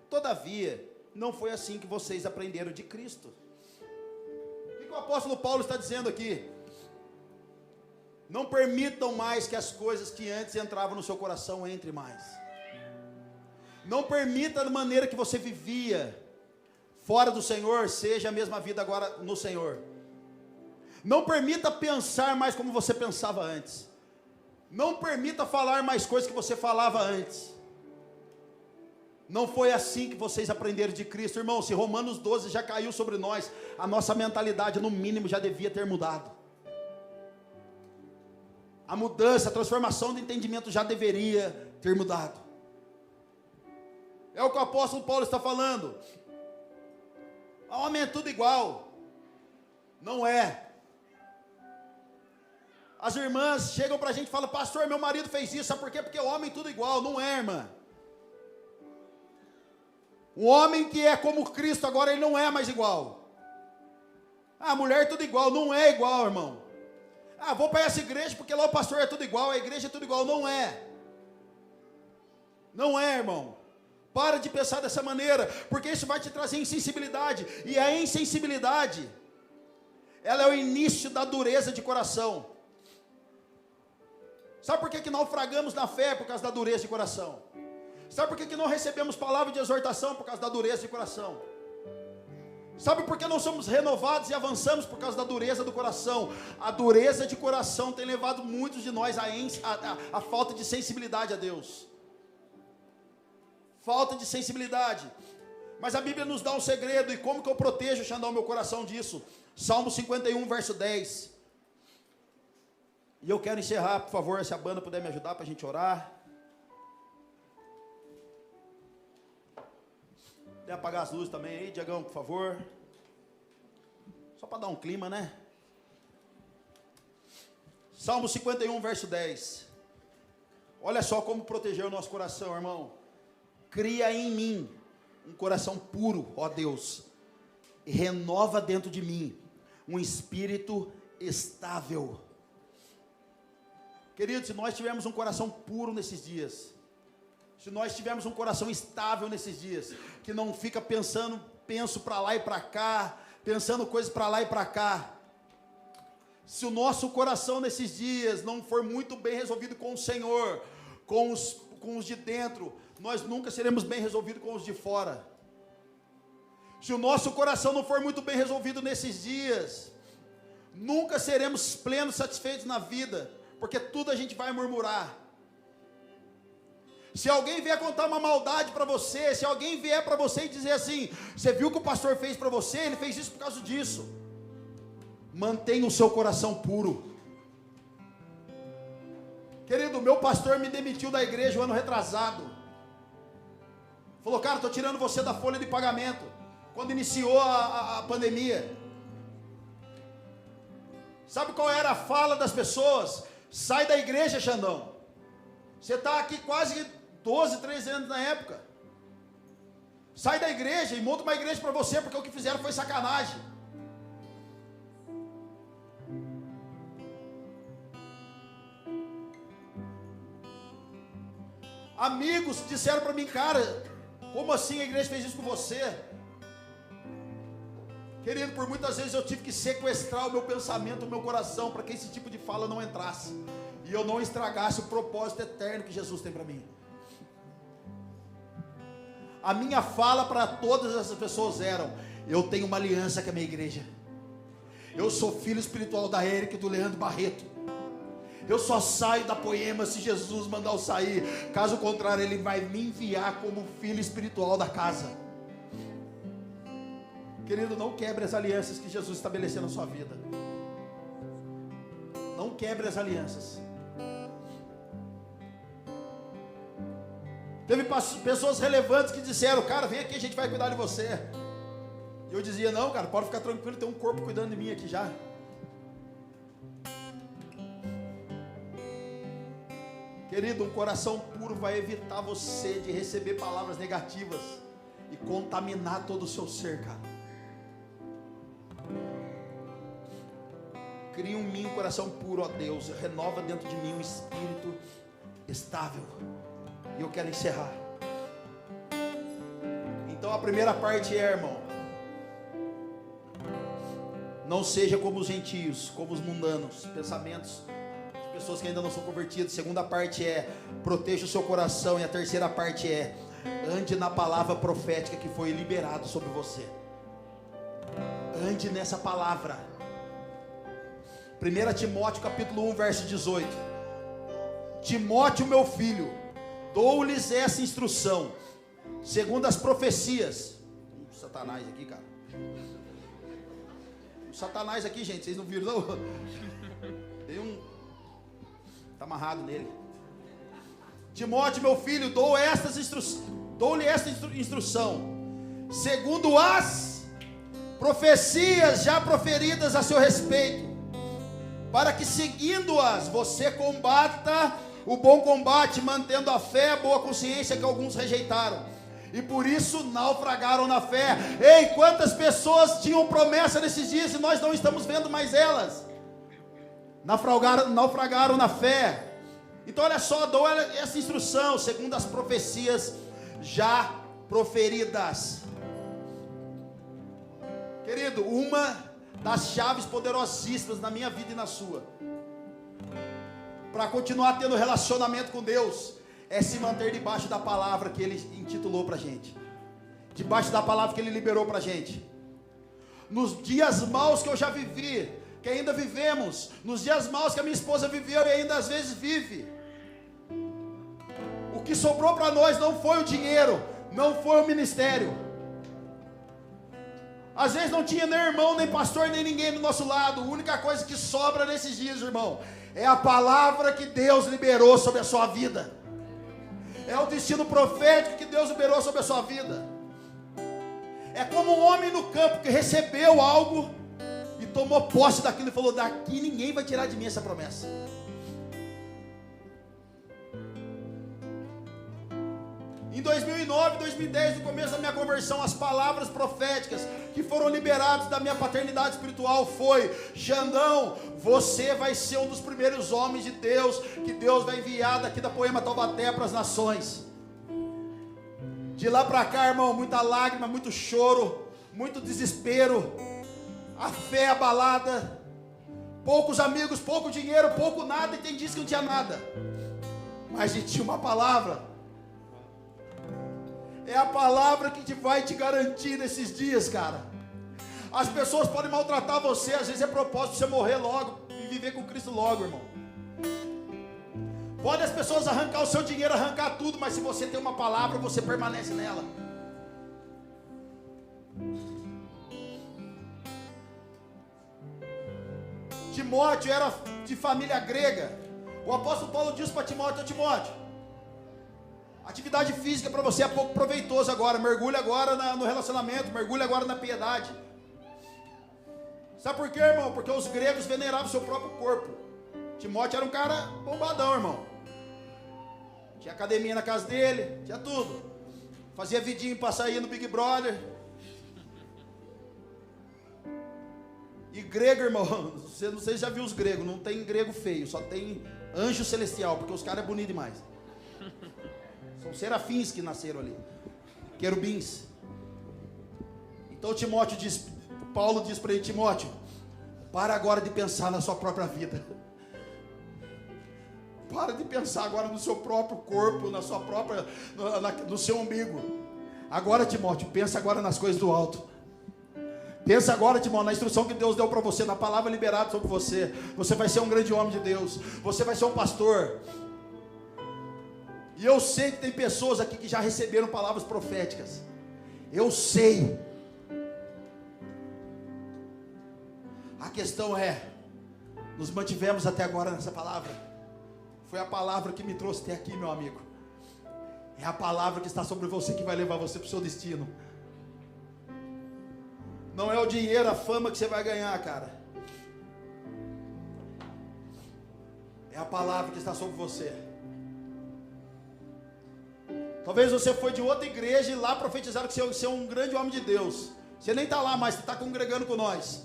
Todavia, não foi assim que vocês aprenderam de Cristo. O que o apóstolo Paulo está dizendo aqui? Não permitam mais que as coisas que antes entravam no seu coração entrem mais. Não permita a maneira que você vivia fora do Senhor seja a mesma vida agora no Senhor. Não permita pensar mais como você pensava antes. Não permita falar mais coisas que você falava antes. Não foi assim que vocês aprenderam de Cristo. Irmão, se Romanos 12 já caiu sobre nós, a nossa mentalidade no mínimo já devia ter mudado. A mudança, a transformação do entendimento já deveria ter mudado. É o que o apóstolo Paulo está falando. O homem é tudo igual. Não é. As irmãs chegam para a gente e falam: pastor, meu marido fez isso. Sabe por quê? Porque o homem é tudo igual. Não é, irmã. O homem que é como Cristo agora, ele não é mais igual. A mulher é tudo igual. Não é igual, irmão. Vou para essa igreja porque lá o pastor é tudo igual, a igreja é tudo igual. Não é. Não é, irmão. Para de pensar dessa maneira, porque isso vai te trazer insensibilidade. E a insensibilidade, ela é o início da dureza de coração. Sabe por que naufragamos na fé? Por causa da dureza de coração. Sabe por que não recebemos palavra de exortação? Por causa da dureza de coração. Sabe por que não somos renovados e avançamos? Por causa da dureza do coração. A dureza de coração tem levado muitos de nós a falta de sensibilidade a Deus. Falta de sensibilidade. Mas a Bíblia nos dá um segredo. E como que eu protejo, Xandão, meu coração disso? Salmo 51, verso 10. E eu quero encerrar, por favor, se a banda puder me ajudar para a gente orar. Puder apagar as luzes também aí, Diagão, por favor. Só para dar um clima, né? Salmo 51, verso 10. Olha só como proteger o nosso coração, irmão. Cria em mim um coração puro, ó Deus, e renova dentro de mim um espírito estável. Queridos, se nós tivermos um coração puro nesses dias, se nós tivermos um coração estável nesses dias, que não fica penso para lá e para cá, pensando coisas para lá e para cá, se o nosso coração nesses dias não for muito bem resolvido com o Senhor, com os de dentro, nós nunca seremos bem resolvidos com os de fora. Se o nosso coração não for muito bem resolvido nesses dias, nunca seremos plenos, satisfeitos na vida, porque tudo a gente vai murmurar. Se alguém vier contar uma maldade para você, se alguém vier para você e dizer assim, você viu o que o pastor fez para você, ele fez isso por causa disso, mantenha o seu coração puro. Querido, meu pastor me demitiu da igreja o ano retrasado. Falou, cara, estou tirando você da folha de pagamento. Quando iniciou a pandemia. Sabe qual era a fala das pessoas? Sai da igreja, Xandão. Você está aqui quase 12, 13 anos na época. Sai da igreja e monta uma igreja para você, porque o que fizeram foi sacanagem. Amigos disseram para mim, cara, como assim a igreja fez isso com você? Querido, por muitas vezes eu tive que sequestrar o meu pensamento, o meu coração, para que esse tipo de fala não entrasse. E eu não estragasse o propósito eterno que Jesus tem para mim. A minha fala para todas essas pessoas eram, eu tenho uma aliança com a minha igreja. Eu sou filho espiritual da Érica e do Leandro Barreto. Eu só saio da Poema se Jesus mandar eu sair. Caso contrário, Ele vai me enviar como filho espiritual da casa. Querido, não quebre as alianças que Jesus estabeleceu na sua vida. Não quebre as alianças. Teve pessoas relevantes que disseram, cara, vem aqui, a gente vai cuidar de você. E eu dizia, não, cara, pode ficar tranquilo, tem um corpo cuidando de mim aqui já. Querido, um coração puro vai evitar você de receber palavras negativas e contaminar todo o seu ser, cara. Cria em mim um coração puro, ó Deus, renova dentro de mim um espírito estável. E eu quero encerrar. Então a primeira parte é, irmão, não seja como os gentios, como os mundanos, pensamentos de pessoas que ainda não são convertidas. A segunda parte é, proteja o seu coração. E a terceira parte é, ande na palavra profética que foi liberado sobre você. Ande nessa palavra. 1 Timóteo capítulo 1, verso 18. Timóteo, meu filho, dou-lhes essa instrução, segundo as profecias. Satanás aqui, cara. Satanás aqui, gente, vocês não viram não? Tem um, tá amarrado nele. Timóteo, meu filho, dou-lhe esta instrução, segundo as profecias já proferidas a seu respeito, para que seguindo-as, você combata o bom combate, mantendo a fé, a boa consciência que alguns rejeitaram, e por isso naufragaram na fé. Ei, quantas pessoas tinham promessa nesses dias e nós não estamos vendo mais elas? Naufragaram na fé. Então olha só, dou essa instrução segundo as profecias já proferidas. Querido, uma das chaves poderosíssimas na minha vida e na sua, para continuar tendo relacionamento com Deus, é se manter debaixo da palavra que Ele intitulou para a gente, debaixo da palavra que Ele liberou para a gente. Nos dias maus que eu já vivi, que ainda vivemos, nos dias maus que a minha esposa viveu e ainda às vezes vive, o que sobrou para nós não foi o dinheiro, não foi o ministério. Às vezes não tinha nem irmão, nem pastor, nem ninguém do nosso lado. A única coisa que sobra nesses dias, irmão, é a palavra que Deus liberou sobre a sua vida. É o destino profético que Deus liberou sobre a sua vida. É como um homem no campo que recebeu algo e tomou posse daquilo e falou: daqui ninguém vai tirar de mim essa promessa. Em 2009, 2010, no começo da minha conversão, as palavras proféticas que foram liberadas da minha paternidade espiritual foi: Xandão, você vai ser um dos primeiros homens de Deus que Deus vai enviar daqui da Poema Taubaté para as nações. De lá para cá, irmão, muita lágrima, muito choro, muito desespero, a fé abalada, poucos amigos, pouco dinheiro, pouco nada, e tem dias que não tinha nada, mas a gente tinha uma palavra. É a palavra que vai te garantir nesses dias, cara. As pessoas podem maltratar você, às vezes é propósito de você morrer logo e viver com Cristo logo, irmão. Pode as pessoas arrancar o seu dinheiro, arrancar tudo, mas se você tem uma palavra, você permanece nela. Timóteo era de família grega. O apóstolo Paulo disse para Timóteo: Timóteo, atividade física para você é pouco proveitoso agora. Mergulhe agora no relacionamento, mergulhe agora na piedade. Sabe por quê, irmão? Porque os gregos veneravam o seu próprio corpo. Timóteo era um cara bombadão, irmão. Tinha academia na casa dele, tinha tudo. Fazia vidinho para sair no Big Brother. E grego, irmão, você não sei se já viu os gregos, não tem grego feio, só tem anjo celestial, porque os caras é bonito demais. São serafins que nasceram ali, querubins. Então Paulo diz para ele: Timóteo, para agora de pensar na sua própria vida. Para de pensar agora no seu próprio corpo, na sua própria, no seu umbigo. Agora, Timóteo, pensa agora nas coisas do alto. Pensa agora, Timóteo, na instrução que Deus deu para você, na palavra liberada sobre você. Você vai ser um grande homem de Deus. Você vai ser um pastor. E eu sei que tem pessoas aqui que já receberam palavras proféticas. Eu sei. A questão é: nos mantivemos até agora nessa palavra? Foi a palavra que me trouxe até aqui, meu amigo. É a palavra que está sobre você que vai levar você para o seu destino. Não é o dinheiro, a fama que você vai ganhar, cara. É a palavra que está sobre você. Talvez você foi de outra igreja e lá profetizaram que você é um grande homem de Deus. Você nem está lá, mas você está congregando com nós.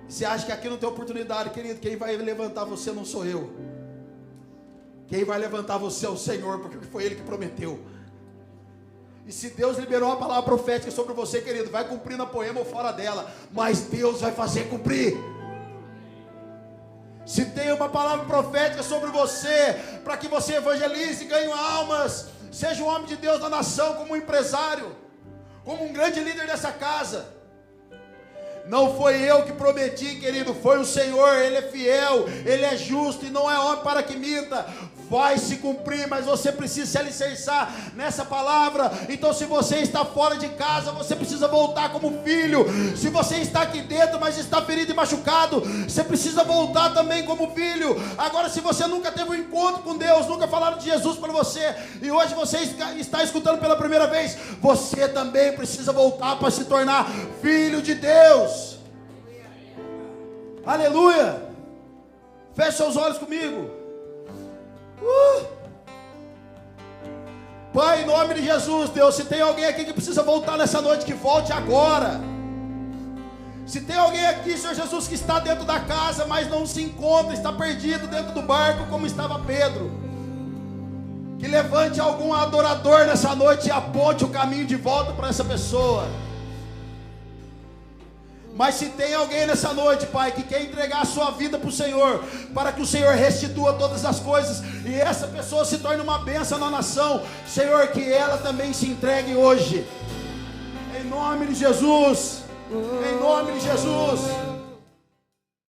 Você acha que aqui não tem oportunidade, querido? Quem vai levantar você não sou eu. Quem vai levantar você é o Senhor, porque foi Ele que prometeu. E se Deus liberou a palavra profética sobre você, querido, vai cumprir na Poema ou fora dela, mas Deus vai fazer cumprir. Se tem uma palavra profética sobre você, para que você evangelize, ganhe almas, seja um homem de Deus na nação, como um empresário, como um grande líder dessa casa. Não foi eu que prometi, querido, foi o Senhor. Ele é fiel, Ele é justo e não é homem para que minta. Vai se cumprir, mas você precisa se alicerçar nessa palavra. Então, se você está fora de casa, você precisa voltar como filho. Se você está aqui dentro, mas está ferido e machucado, você precisa voltar também como filho. Agora, se você nunca teve um encontro com Deus, nunca falaram de Jesus para você, e hoje você está escutando pela primeira vez, você também precisa voltar para se tornar filho de Deus. Aleluia. Feche seus olhos comigo. Pai, em nome de Jesus, Deus, se tem alguém aqui que precisa voltar nessa noite, que volte agora. Se tem alguém aqui, Senhor Jesus, que está dentro da casa, mas não se encontra, está perdido dentro do barco, como estava Pedro, que levante algum adorador nessa noite e aponte o caminho de volta para essa pessoa. Mas se tem alguém nessa noite, Pai, que quer entregar a sua vida para o Senhor, para que o Senhor restitua todas as coisas, e essa pessoa se torne uma bênção na nação, Senhor, que ela também se entregue hoje, em nome de Jesus, em nome de Jesus.